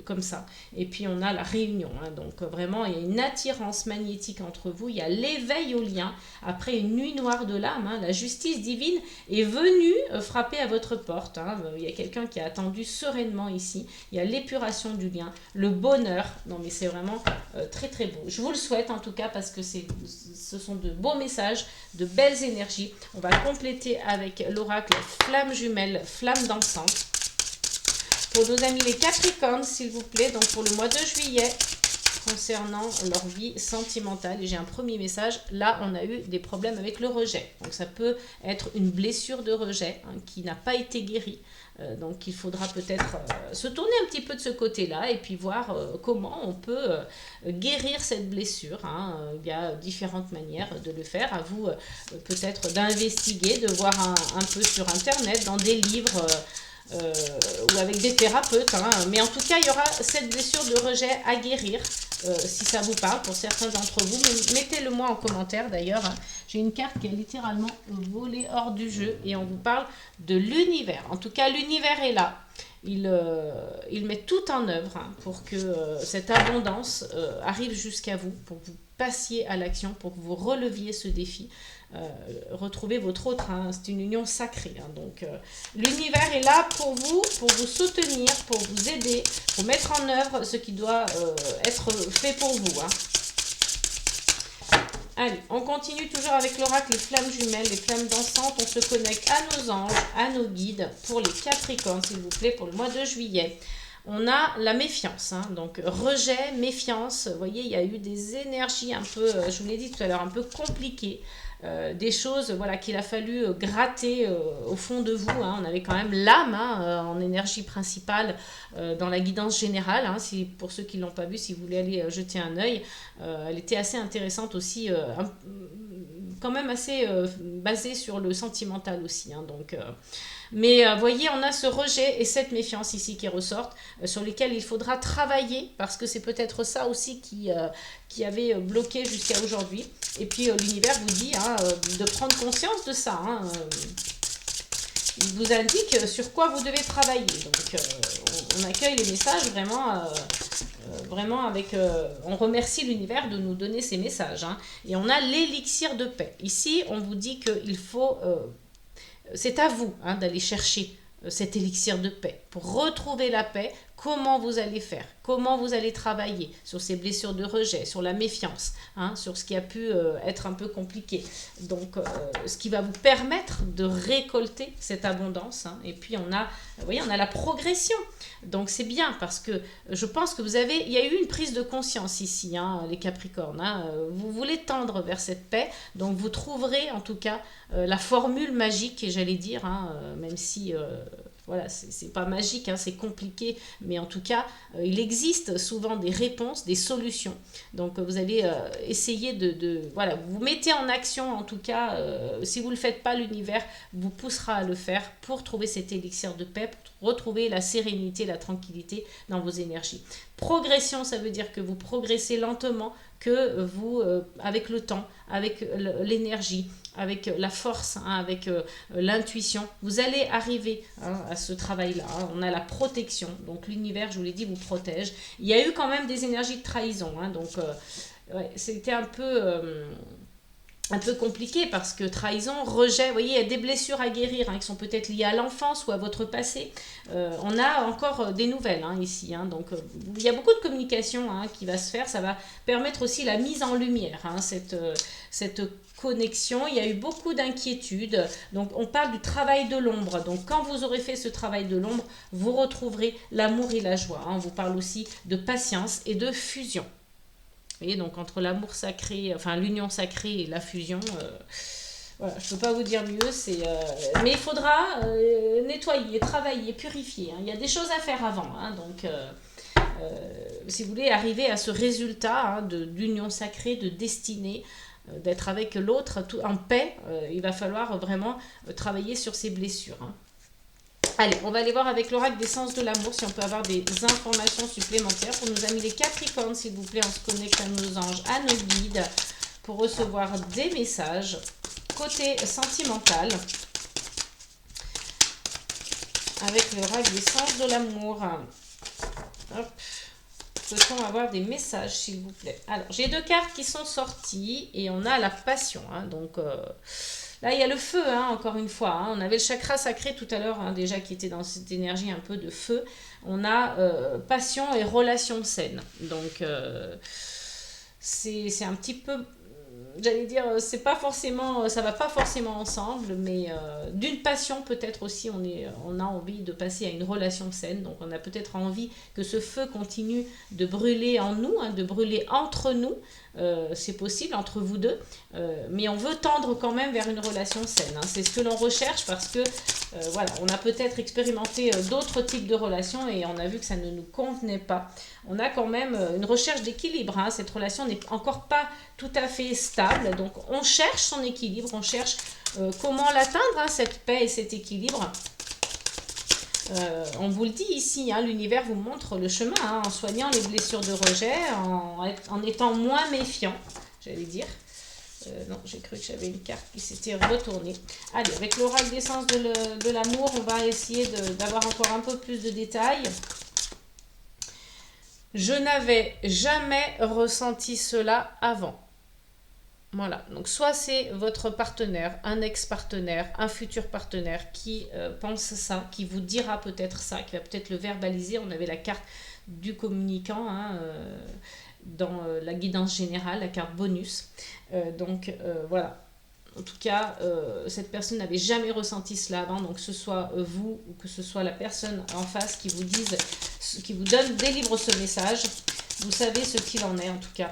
comme ça. Et puis on a la réunion. Hein, donc vraiment, il y a une attirance magnétique entre vous. Il y a l'éveil au lien. Après une nuit noire de l'âme, hein, la justice divine est venue frapper à votre porte. Hein. Il y a quelqu'un qui a attendu sereinement ici. Il y a l'épuration du lien, le bonheur. Non mais c'est vraiment très beau. Je vous le souhaite en tout cas parce que ce sont de beaux messages, de belles énergies. On va compléter avec l'oracle flamme jumelle, flamme dansante. Pour nos amis les Capricornes, s'il vous plaît, donc pour le mois de juillet, concernant leur vie sentimentale. Et j'ai un premier message. Là, on a eu des problèmes avec le rejet. Donc, ça peut être une blessure de rejet hein, qui n'a pas été guérie. Donc, il faudra peut-être se tourner un petit peu de ce côté-là et puis voir comment on peut guérir cette blessure. Hein. Il y a différentes manières de le faire. À vous peut-être d'investiguer, de voir un peu sur Internet, dans des livres ou avec des thérapeutes. Hein. Mais en tout cas, il y aura cette blessure de rejet à guérir. Si ça vous parle, pour certains d'entre vous, mettez-le moi en commentaire d'ailleurs. Hein. J'ai une carte qui est littéralement volée hors du jeu et on vous parle de l'univers. En tout cas, l'univers est là. Il met tout en œuvre hein, pour que cette abondance arrive jusqu'à vous, pour que vous passiez à l'action, pour que vous releviez ce défi. Retrouver votre autre, hein, c'est une union sacrée. Hein, donc, l'univers est là pour vous soutenir, pour vous aider, pour mettre en œuvre ce qui doit être fait pour vous. Hein. Allez, on continue toujours avec l'oracle, les flammes jumelles, les flammes dansantes. On se connecte à nos anges, à nos guides pour les Capricornes, s'il vous plaît, pour le mois de juillet. On a la méfiance, hein, donc rejet, méfiance. Vous voyez, il y a eu des énergies un peu, je vous l'ai dit tout à l'heure, un peu compliquées. Des choses voilà, qu'il a fallu gratter au fond de vous. Hein. On avait quand même l'âme hein, en énergie principale dans la guidance générale. Hein. Pour ceux qui ne l'ont pas vu, si vous voulez aller jeter un œil, elle était assez intéressante aussi, quand même assez basée sur le sentimental aussi. Hein. Donc, mais voyez, on a ce rejet et cette méfiance ici qui ressortent, sur lesquels il faudra travailler, parce que c'est peut-être ça aussi qui avait bloqué jusqu'à aujourd'hui. Et puis l'univers vous dit hein, de prendre conscience de ça. Hein. Il vous indique sur quoi vous devez travailler. Donc on accueille les messages vraiment avec... on remercie l'univers de nous donner ces messages. Hein. Et on a l'élixir de paix. Ici, on vous dit qu'il faut... c'est à vous hein, d'aller chercher cet élixir de paix. Pour retrouver la paix, comment vous allez faire? Comment vous allez travailler sur ces blessures de rejet, sur la méfiance, hein, sur ce qui a pu être un peu compliqué. Donc, ce qui va vous permettre de récolter cette abondance. Hein. Et puis, vous voyez, on a la progression. Donc, c'est bien parce que je pense que il y a eu une prise de conscience ici, hein, les Capricornes. Hein. Vous voulez tendre vers cette paix. Donc, vous trouverez en tout cas la formule magique, et j'allais dire, hein, même si... voilà, c'est pas magique, hein, c'est compliqué, mais en tout cas, il existe souvent des réponses, des solutions. Donc, vous allez essayer voilà, vous mettez en action, en tout cas, si vous ne le faites pas, l'univers vous poussera à le faire pour trouver cet élixir de paix, pour retrouver la sérénité, la tranquillité dans vos énergies. Progression, ça veut dire que vous progressez lentement, que vous, avec le temps, avec l'énergie, avec la force, hein, avec l'intuition, vous allez arriver hein, à ce travail-là. Hein. On a la protection, donc l'univers, je vous l'ai dit, vous protège. Il y a eu quand même des énergies de trahison, hein, donc ouais, c'était un peu compliqué parce que trahison, rejet, vous voyez, il y a des blessures à guérir hein, qui sont peut-être liées à l'enfance ou à votre passé. On a encore des nouvelles hein, ici. Hein, donc, il y a beaucoup de communication hein, qui va se faire. Ça va permettre aussi la mise en lumière, hein, cette connexion. Il y a eu beaucoup d'inquiétudes. Donc, on parle du travail de l'ombre. Donc, quand vous aurez fait ce travail de l'ombre, vous retrouverez l'amour et la joie. Hein. On vous parle aussi de patience et de fusion. Vous voyez, donc entre l'amour sacré, enfin l'union sacrée et la fusion, voilà, je ne peux pas vous dire mieux, mais il faudra nettoyer, travailler, purifier. Hein. Il y a des choses à faire avant. Hein, donc, si vous voulez arriver à ce résultat hein, d'union sacrée, de destinée, d'être avec l'autre en paix, il va falloir vraiment travailler sur ces blessures. Hein. Allez, on va aller voir avec l'oracle des sens de l'amour si on peut avoir des informations supplémentaires pour nos amis les Capricornes, s'il vous plaît. On se connecte à nos anges, à nos guides pour recevoir des messages côté sentimental avec l'oracle des sens de l'amour. Hop. Peut-on avoir des messages, s'il vous plaît? Alors, j'ai deux cartes qui sont sorties et on a la passion. Hein, donc... là, il y a le feu, hein, encore une fois. Hein. On avait le chakra sacré tout à l'heure, hein, déjà, qui était dans cette énergie un peu de feu. On a passion et relation saine. Donc, c'est un petit peu j'allais dire, c'est pas forcément, ça va pas forcément ensemble, mais d'une passion peut-être aussi, on a envie de passer à une relation saine, donc on a peut-être envie que ce feu continue de brûler en nous, hein, de brûler entre nous, c'est possible entre vous deux, mais on veut tendre quand même vers une relation saine, hein. C'est ce que l'on recherche parce que voilà, on a peut-être expérimenté d'autres types de relations et on a vu que ça ne nous convenait pas. On a quand même une recherche d'équilibre, hein. Cette relation n'est encore pas tout à fait stable, donc on cherche son équilibre, on cherche comment l'atteindre, hein, cette paix et cet équilibre. On vous le dit ici, hein, l'univers vous montre le chemin, hein, en soignant les blessures de rejet, en étant moins méfiant, j'allais dire. Non, j'ai cru que j'avais une carte qui s'était retournée. Allez, avec l'oracle d'essence de l'amour, on va essayer d'avoir encore un peu plus de détails. Je n'avais jamais ressenti cela avant. Voilà, donc soit c'est votre partenaire, un ex-partenaire, un futur partenaire qui pense ça, qui vous dira peut-être ça, qui va peut-être le verbaliser. On avait la carte du communicant, hein, dans la guidance générale, la carte bonus. Donc voilà, en tout cas, cette personne n'avait jamais ressenti cela avant, donc que ce soit vous ou que ce soit la personne en face qui vous dise, qui vous délivre ce message, vous savez ce qu'il en est en tout cas.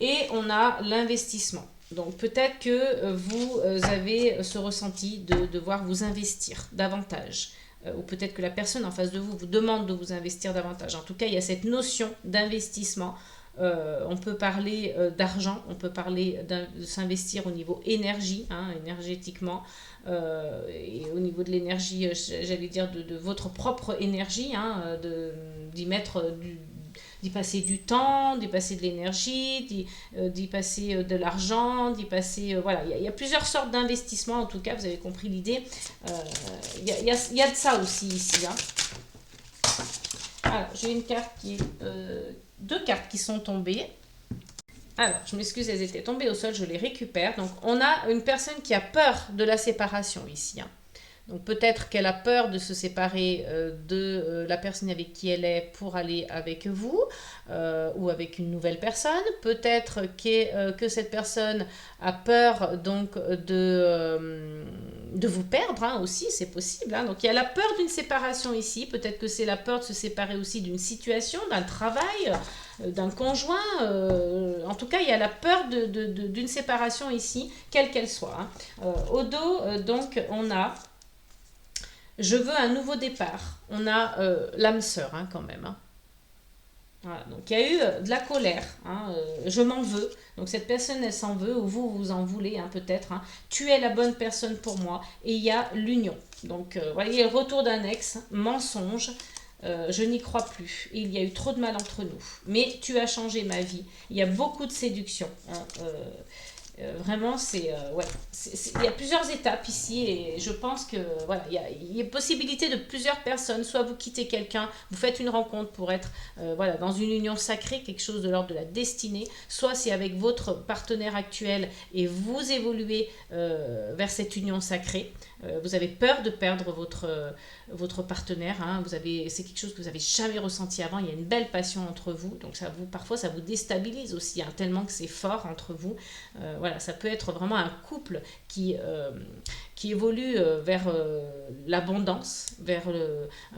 Et on a l'investissement. Donc peut-être que vous avez ce ressenti de devoir vous investir davantage. Ou peut-être que la personne en face de vous vous demande de vous investir davantage. En tout cas, il y a cette notion d'investissement. On peut parler d'argent, on peut parler de s'investir au niveau énergie, hein, énergétiquement, et au niveau de l'énergie, j'allais dire de votre propre énergie, hein, d'y mettre d'y passer du temps, d'y passer de l'énergie, d'y passer de l'argent, d'y passer... voilà, il y a plusieurs sortes d'investissements, en tout cas, vous avez compris l'idée. Il y a de ça aussi ici. Hein. Alors, j'ai une carte qui est... deux cartes qui sont tombées. Alors, je m'excuse, elles étaient tombées au sol, je les récupère. Donc, on a une personne qui a peur de la séparation ici. Hein. Donc peut-être qu'elle a peur de se séparer de la personne avec qui elle est pour aller avec vous ou avec une nouvelle personne. Peut-être que cette personne a peur donc de vous perdre, hein, aussi, c'est possible. Hein. Donc il y a la peur d'une séparation ici. Peut-être que c'est la peur de se séparer aussi d'une situation, d'un travail, d'un conjoint. En tout cas, il y a la peur d'une séparation ici, quelle qu'elle soit. Hein. Au dos, donc, on a... Je veux un nouveau départ. On a l'âme sœur, hein, quand même. Hein. Voilà, donc il y a eu de la colère. Hein, je m'en veux. Donc cette personne, elle s'en veut, ou vous en voulez, hein, peut-être. Hein. Tu es la bonne personne pour moi. Et il y a l'union. Donc, voyez, le retour d'un ex, mensonge. Je n'y crois plus. Il y a eu trop de mal entre nous. Mais tu as changé ma vie. Il y a beaucoup de séduction. Hein, vraiment, ouais, il y a plusieurs étapes ici et je pense que voilà, il y a possibilité de plusieurs personnes. Soit vous quittez quelqu'un, vous faites une rencontre pour être voilà, dans une union sacrée, quelque chose de l'ordre de la destinée. Soit c'est avec votre partenaire actuel et vous évoluez vers cette union sacrée. Vous avez peur de perdre votre partenaire. Hein. C'est quelque chose que vous n'avez jamais ressenti avant. Il y a une belle passion entre vous. Donc parfois, ça vous déstabilise aussi, hein, tellement que c'est fort entre vous. Voilà, ça peut être vraiment un couple qui évolue vers l'abondance, vers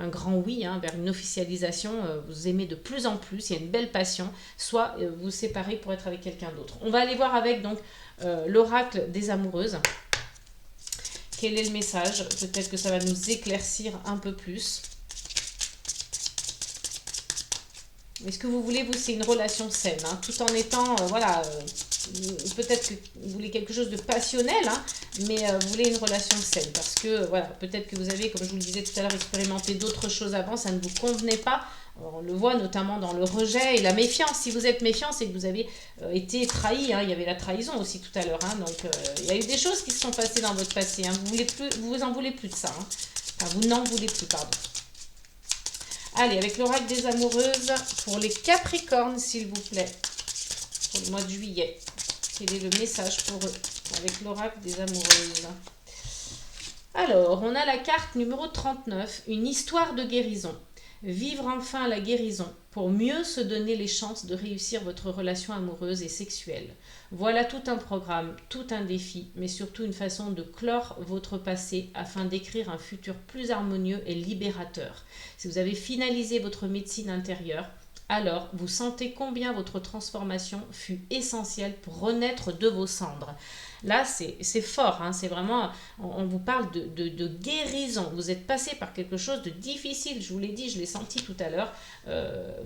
un grand oui, hein, vers une officialisation. Vous aimez de plus en plus, il y a une belle passion. Soit vous vous séparez pour être avec quelqu'un d'autre. On va aller voir avec donc l'oracle des amoureuses. Quel est le message? Peut-être que ça va nous éclaircir un peu plus. Mais ce que vous voulez, vous, c'est une relation saine, hein, tout en étant, voilà, peut-être que vous voulez quelque chose de passionnel, hein, mais vous voulez une relation saine. Parce que, voilà, peut-être que vous avez, comme je vous le disais tout à l'heure, expérimenté d'autres choses avant, ça ne vous convenait pas. On le voit notamment dans le rejet et la méfiance. Si vous êtes méfiant, c'est que vous avez été trahi. Hein. Il y avait la trahison aussi tout à l'heure. Hein. Donc, il y a eu des choses qui se sont passées dans votre passé. Hein. Vous en voulez plus de ça. Hein. Enfin, vous n'en voulez plus, pardon. Allez, avec l'oracle des amoureuses, pour les Capricornes, s'il vous plaît, pour le mois de juillet. Quel est le message pour eux, avec l'oracle des amoureuses? Alors, on a la carte numéro 39, une histoire de guérison. Vivre enfin la guérison pour mieux se donner les chances de réussir votre relation amoureuse et sexuelle. Voilà tout un programme, tout un défi, mais surtout une façon de clore votre passé afin d'écrire un futur plus harmonieux et libérateur. Si vous avez finalisé votre médecine intérieure, alors vous sentez combien votre transformation fut essentielle pour renaître de vos cendres. Là, c'est fort, hein, c'est vraiment, on vous parle de guérison. Vous êtes passé par quelque chose de difficile, je vous l'ai dit, je l'ai senti tout à l'heure.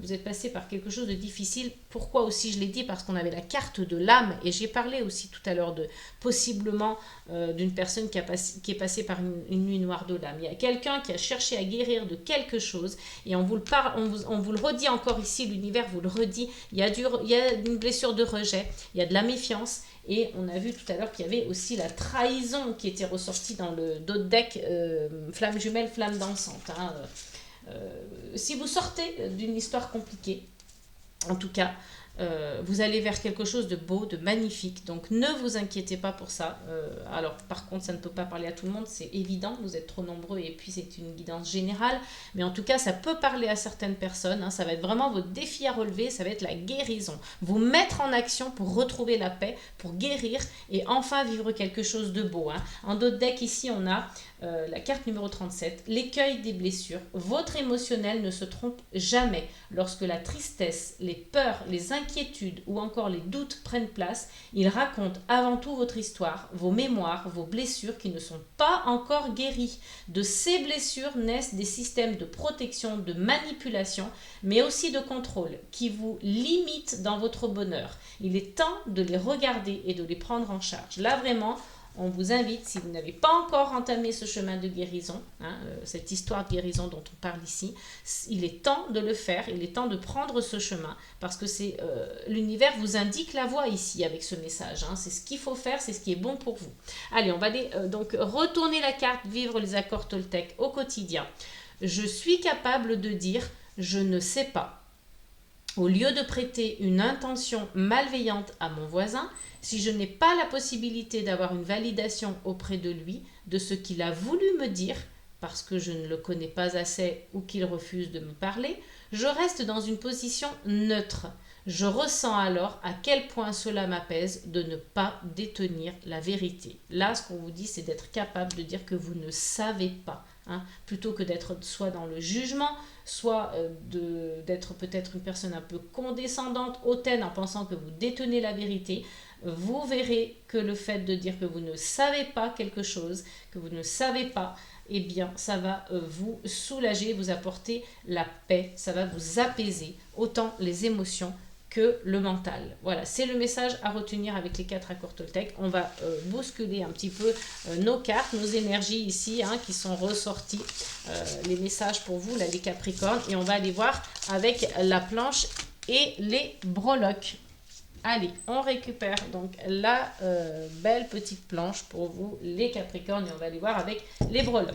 Vous êtes passé par quelque chose de difficile. Pourquoi aussi je l'ai dit? Parce qu'on avait la carte de l'âme, et j'ai parlé aussi tout à l'heure de possiblement d'une personne qui est passée par une nuit noire de l'âme. Il y a quelqu'un qui a cherché à guérir de quelque chose, et on vous le parle, on vous le redit encore ici, l'univers vous le redit. Il y a une blessure de rejet, il y a de la méfiance. Et on a vu tout à l'heure qu'il y avait aussi la trahison qui était ressortie dans le dos de deck, flamme jumelle, flamme dansante. Hein. Si vous sortez d'une histoire compliquée, en tout cas, vous allez vers quelque chose de beau, de magnifique. Donc ne vous inquiétez pas pour ça. Alors par contre, ça ne peut pas parler à tout le monde, c'est évident, vous êtes trop nombreux et puis c'est une guidance générale. Mais en tout cas, ça peut parler à certaines personnes. Hein. Ça va être vraiment votre défi à relever, ça va être la guérison. Vous mettre en action pour retrouver la paix, pour guérir et enfin vivre quelque chose de beau. Hein. En dos de deck, ici, on a la carte numéro 37, l'écueil des blessures. Votre émotionnel ne se trompe jamais. Lorsque la tristesse, les peurs, les inquiétudes ou encore les doutes prennent place, il raconte avant tout votre histoire, vos mémoires, vos blessures qui ne sont pas encore guéries. De ces blessures naissent des systèmes de protection, de manipulation, mais aussi de contrôle qui vous limitent dans votre bonheur. Il est temps de les regarder et de les prendre en charge. Là, vraiment, on vous invite, si vous n'avez pas encore entamé ce chemin de guérison, hein, cette histoire de guérison dont on parle ici, il est temps de le faire, il est temps de prendre ce chemin, parce que c'est l'univers vous indique la voie ici avec ce message. Hein, c'est ce qu'il faut faire, c'est ce qui est bon pour vous. Allez, on va aller donc retourner la carte, vivre les accords Toltec au quotidien. Je suis capable de dire « je ne sais pas ». Au lieu de prêter une intention malveillante à mon voisin, si je n'ai pas la possibilité d'avoir une validation auprès de lui de ce qu'il a voulu me dire, parce que je ne le connais pas assez ou qu'il refuse de me parler, je reste dans une position neutre. Je ressens alors à quel point cela m'apaise de ne pas détenir la vérité. Là, ce qu'on vous dit, c'est d'être capable de dire que vous ne savez pas, hein, plutôt que d'être soit dans le jugement, soit d'être peut-être une personne un peu condescendante, hautaine, en pensant que vous détenez la vérité. Vous verrez que le fait de dire que vous ne savez pas quelque chose, que vous ne savez pas, eh bien, ça va vous soulager, vous apporter la paix, ça va vous apaiser, autant les émotions que le mental. Voilà, c'est le message à retenir avec les 4 accords Toltec. On va bousculer un petit peu nos cartes, nos énergies ici, hein, qui sont ressorties, les messages pour vous, là, les Capricornes, et on va aller voir avec la planche et les breloques. Allez, on récupère donc la belle petite planche pour vous, les Capricornes, et on va aller voir avec les breloques.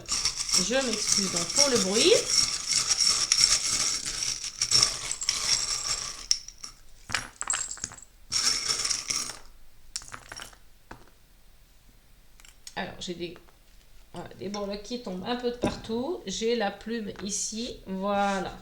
Je m'excuse donc pour le bruit. Alors, j'ai des breloques qui tombent un peu de partout. J'ai la plume ici, voilà.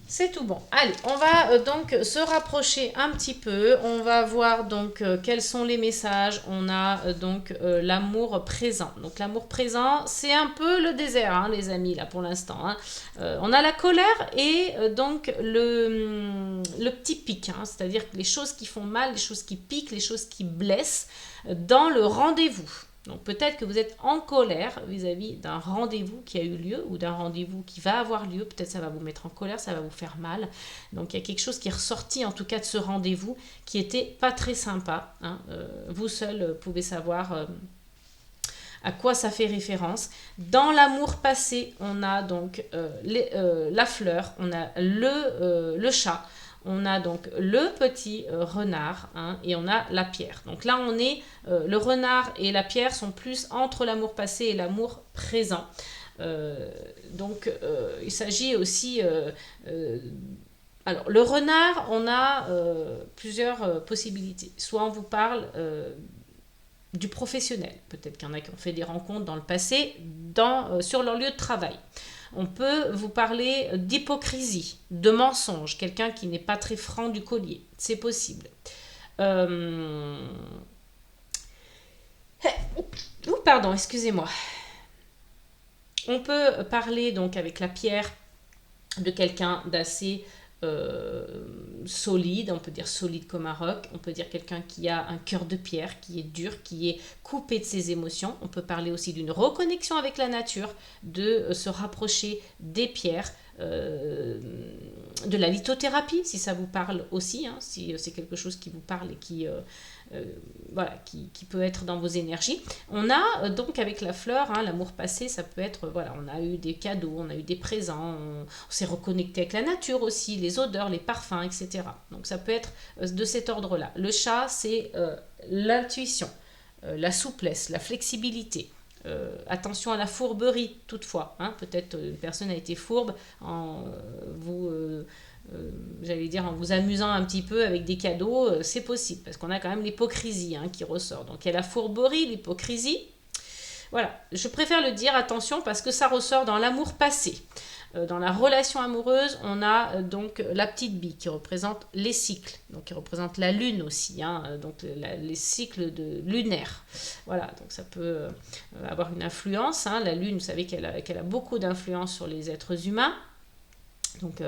C'est tout bon. Allez, on va donc se rapprocher un petit peu. On va voir donc quels sont les messages. On a donc l'amour présent. Donc l'amour présent, c'est un peu le désert, hein, les amis, là pour l'instant. Hein. On a la colère et donc le petit pic, hein, c'est-à-dire les choses qui font mal, les choses qui piquent, les choses qui blessent dans le rendez-vous. Donc peut-être que vous êtes en colère vis-à-vis d'un rendez-vous qui a eu lieu ou d'un rendez-vous qui va avoir lieu. Peut-être ça va vous mettre en colère, ça va vous faire mal. Donc il y a quelque chose qui est ressorti en tout cas de ce rendez-vous qui était pas très sympa. Hein. Vous seul pouvez savoir à quoi ça fait référence. Dans l'amour passé, on a donc la fleur, on a le chat. On a donc le petit renard, hein, et on a la pierre. Donc là, on est, le renard et la pierre sont plus entre l'amour passé et l'amour présent. Donc, il s'agit aussi... alors, le renard, on a plusieurs possibilités. Soit on vous parle du professionnel. Peut-être qu'il y en a qui ont fait des rencontres dans le passé sur leur lieu de travail. On peut vous parler d'hypocrisie, de mensonge, quelqu'un qui n'est pas très franc du collier, c'est possible. Pardon, excusez-moi. On peut parler donc avec la pierre de quelqu'un d'assez solide, on peut dire solide comme un roc, on peut dire quelqu'un qui a un cœur de pierre, qui est dur, qui est coupé de ses émotions. On peut parler aussi d'une reconnexion avec la nature, de se rapprocher des pierres, de la lithothérapie, si ça vous parle aussi, hein, si c'est quelque chose qui vous parle et voilà, qui peut être dans vos énergies. On a donc avec la fleur, hein, l'amour passé, ça peut être, voilà, on a eu des cadeaux, on a eu des présents, on s'est reconnecté avec la nature aussi, les odeurs, les parfums, etc. Donc ça peut être de cet ordre-là. Le chat, c'est l'intuition, la souplesse, la flexibilité. Attention à la fourberie toutefois, hein. Peut-être une personne a été fourbe en j'allais dire en vous amusant un petit peu avec des cadeaux, c'est possible parce qu'on a quand même l'hypocrisie, hein, qui ressort. Donc il y a la fourberie, l'hypocrisie. Voilà, je préfère le dire, attention, parce que ça ressort dans l'amour passé. Dans la relation amoureuse, on a donc la petite bille qui représente les cycles, donc qui représente la lune aussi, hein, donc les cycles lunaires. Voilà, donc ça peut avoir une influence, hein. La lune, vous savez qu'elle a beaucoup d'influence sur les êtres humains. Donc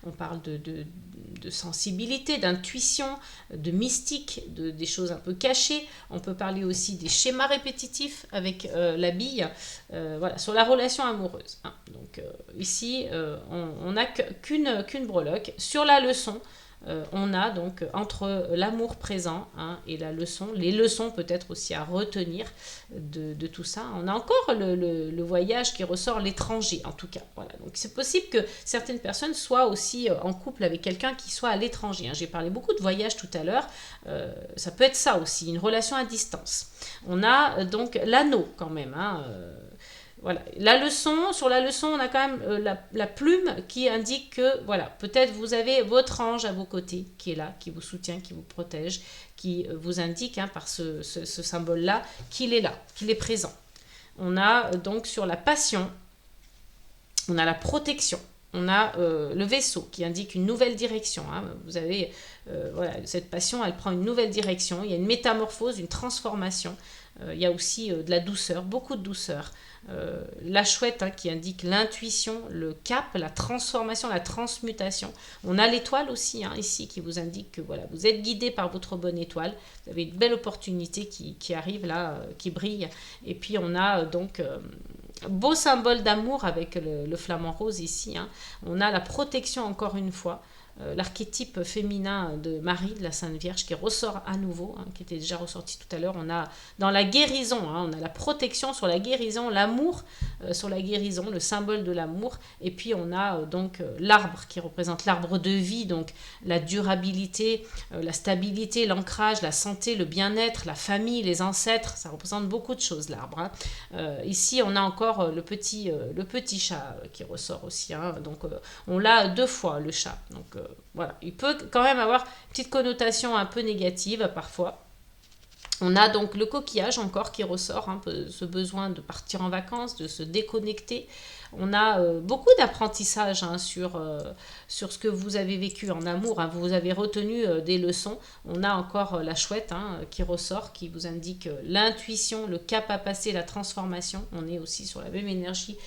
on parle de sensibilité, d'intuition, de mystique, des choses un peu cachées. On peut parler aussi des schémas répétitifs avec la bille, voilà, sur la relation amoureuse, hein. Donc ici, on n'a qu'une breloque. Sur la leçon, on a donc entre l'amour présent, hein, et la leçon, les leçons peut-être aussi à retenir de tout ça. On a encore le voyage qui ressort, l'étranger en tout cas. Voilà. Donc c'est possible que certaines personnes soient aussi en couple avec quelqu'un qui soit à l'étranger, hein. J'ai parlé beaucoup de voyage tout à l'heure, ça peut être ça aussi, une relation à distance. On a donc l'anneau quand même, hein, voilà. Sur la leçon, on a quand même la plume qui indique que, voilà, peut-être vous avez votre ange à vos côtés qui est là, qui vous soutient, qui vous protège, qui vous indique, hein, par ce symbole-là qu'il est là, qu'il est présent. On a donc sur la passion, on a la protection. On a le vaisseau qui indique une nouvelle direction, hein. Vous avez, voilà, cette passion, elle prend une nouvelle direction. Il y a une métamorphose, une transformation. Il y a aussi de la douceur, beaucoup de douceur. La chouette, hein, qui indique l'intuition, le cap, la transformation, la transmutation. On a l'étoile aussi, hein, ici, qui vous indique que voilà, vous êtes guidé par votre bonne étoile. Vous avez une belle opportunité qui arrive là, qui brille. Et puis on a donc beau symbole d'amour avec le flamant rose ici, hein. On a la protection encore une fois. L'archétype féminin de Marie, de la Sainte Vierge, qui ressort à nouveau, hein, qui était déjà ressorti tout à l'heure. On a dans la guérison, hein, on a la protection sur la guérison, l'amour sur la guérison, le symbole de l'amour. Et puis on a donc l'arbre qui représente l'arbre de vie, donc la durabilité, la stabilité, l'ancrage, la santé, le bien-être, la famille, les ancêtres. Ça représente beaucoup de choses, l'arbre, hein. Ici, on a encore le petit chat qui ressort aussi, hein. Donc on l'a deux fois, le chat. Donc voilà, il peut quand même avoir une petite connotation un peu négative parfois. On a donc le coquillage encore qui ressort, hein, ce besoin de partir en vacances, de se déconnecter. On a beaucoup d'apprentissage, hein, sur ce que vous avez vécu en amour, hein. Vous avez retenu des leçons. On a encore la chouette, hein, qui ressort, qui vous indique l'intuition, le cap à passer, la transformation. On est aussi sur la même énergie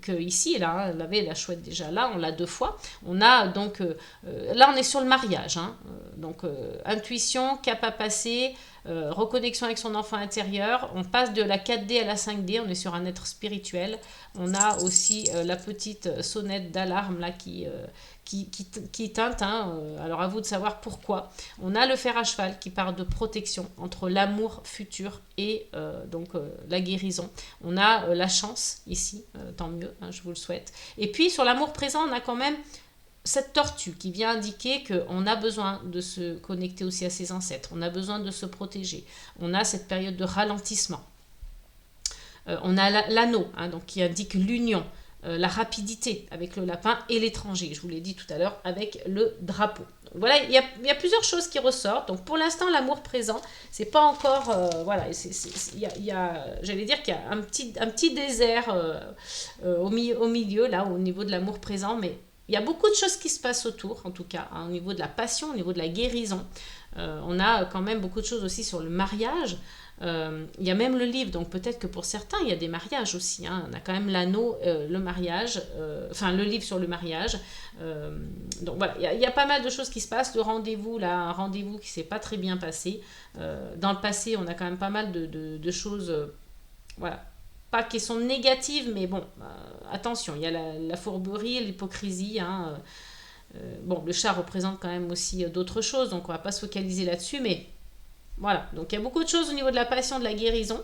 que ici, là, hein, on avait la chouette déjà là, on l'a deux fois. On a donc, là on est sur le mariage, hein, donc intuition, cap à passer, reconnexion avec son enfant intérieur. On passe de la 4D à la 5D, on est sur un être spirituel. On a aussi la petite sonnette d'alarme là qui teinte, hein. Alors à vous de savoir pourquoi. On a le fer à cheval qui parle de protection entre l'amour futur et donc la guérison. On a la chance ici, tant mieux, hein, je vous le souhaite. Et puis sur l'amour présent, on a quand même cette tortue qui vient indiquer qu'on a besoin de se connecter aussi à ses ancêtres, on a besoin de se protéger, on a cette période de ralentissement. On a l'anneau, hein, donc qui indique l'union. la rapidité avec le lapin et l'étranger. Je vous l'ai dit tout à l'heure avec le drapeau. Donc voilà, il y a plusieurs choses qui ressortent. Donc pour l'instant, l'amour présent, c'est pas encore... voilà, j'allais dire qu'il y a un petit désert au milieu, là, au niveau de l'amour présent, mais il y a beaucoup de choses qui se passent autour, en tout cas, hein, au niveau de la passion, au niveau de la guérison. On a quand même beaucoup de choses aussi sur le mariage. Il y a même le livre, donc peut-être que pour certains, il y a des mariages aussi. Hein. On a quand même l'anneau, le mariage, enfin le livre sur le mariage. Donc voilà, il y a pas mal de choses qui se passent. Le rendez-vous, là, un rendez-vous qui s'est pas très bien passé. Dans le passé, on a quand même pas mal de choses, voilà, pas qui sont négatives, mais bon, attention, il y a la fourberie, l'hypocrisie. Hein. Bon, le chat représente quand même aussi d'autres choses, donc on va pas se focaliser là-dessus, mais voilà, donc il y a beaucoup de choses au niveau de la passion, de la guérison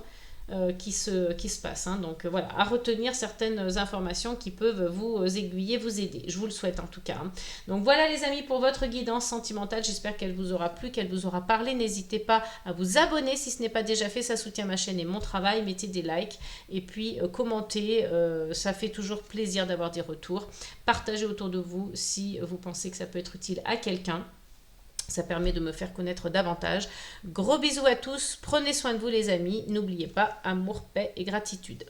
qui se passent. Hein. Donc voilà, à retenir certaines informations qui peuvent vous aiguiller, vous aider. Je vous le souhaite en tout cas. Hein. Donc voilà les amis pour votre guidance sentimentale. J'espère qu'elle vous aura plu, qu'elle vous aura parlé. N'hésitez pas à vous abonner si ce n'est pas déjà fait. Ça soutient ma chaîne et mon travail. Mettez des likes et puis commentez. Ça fait toujours plaisir d'avoir des retours. Partagez autour de vous si vous pensez que ça peut être utile à quelqu'un. Ça permet de me faire connaître davantage. Gros bisous à tous. Prenez soin de vous les amis. N'oubliez pas, amour, paix et gratitude.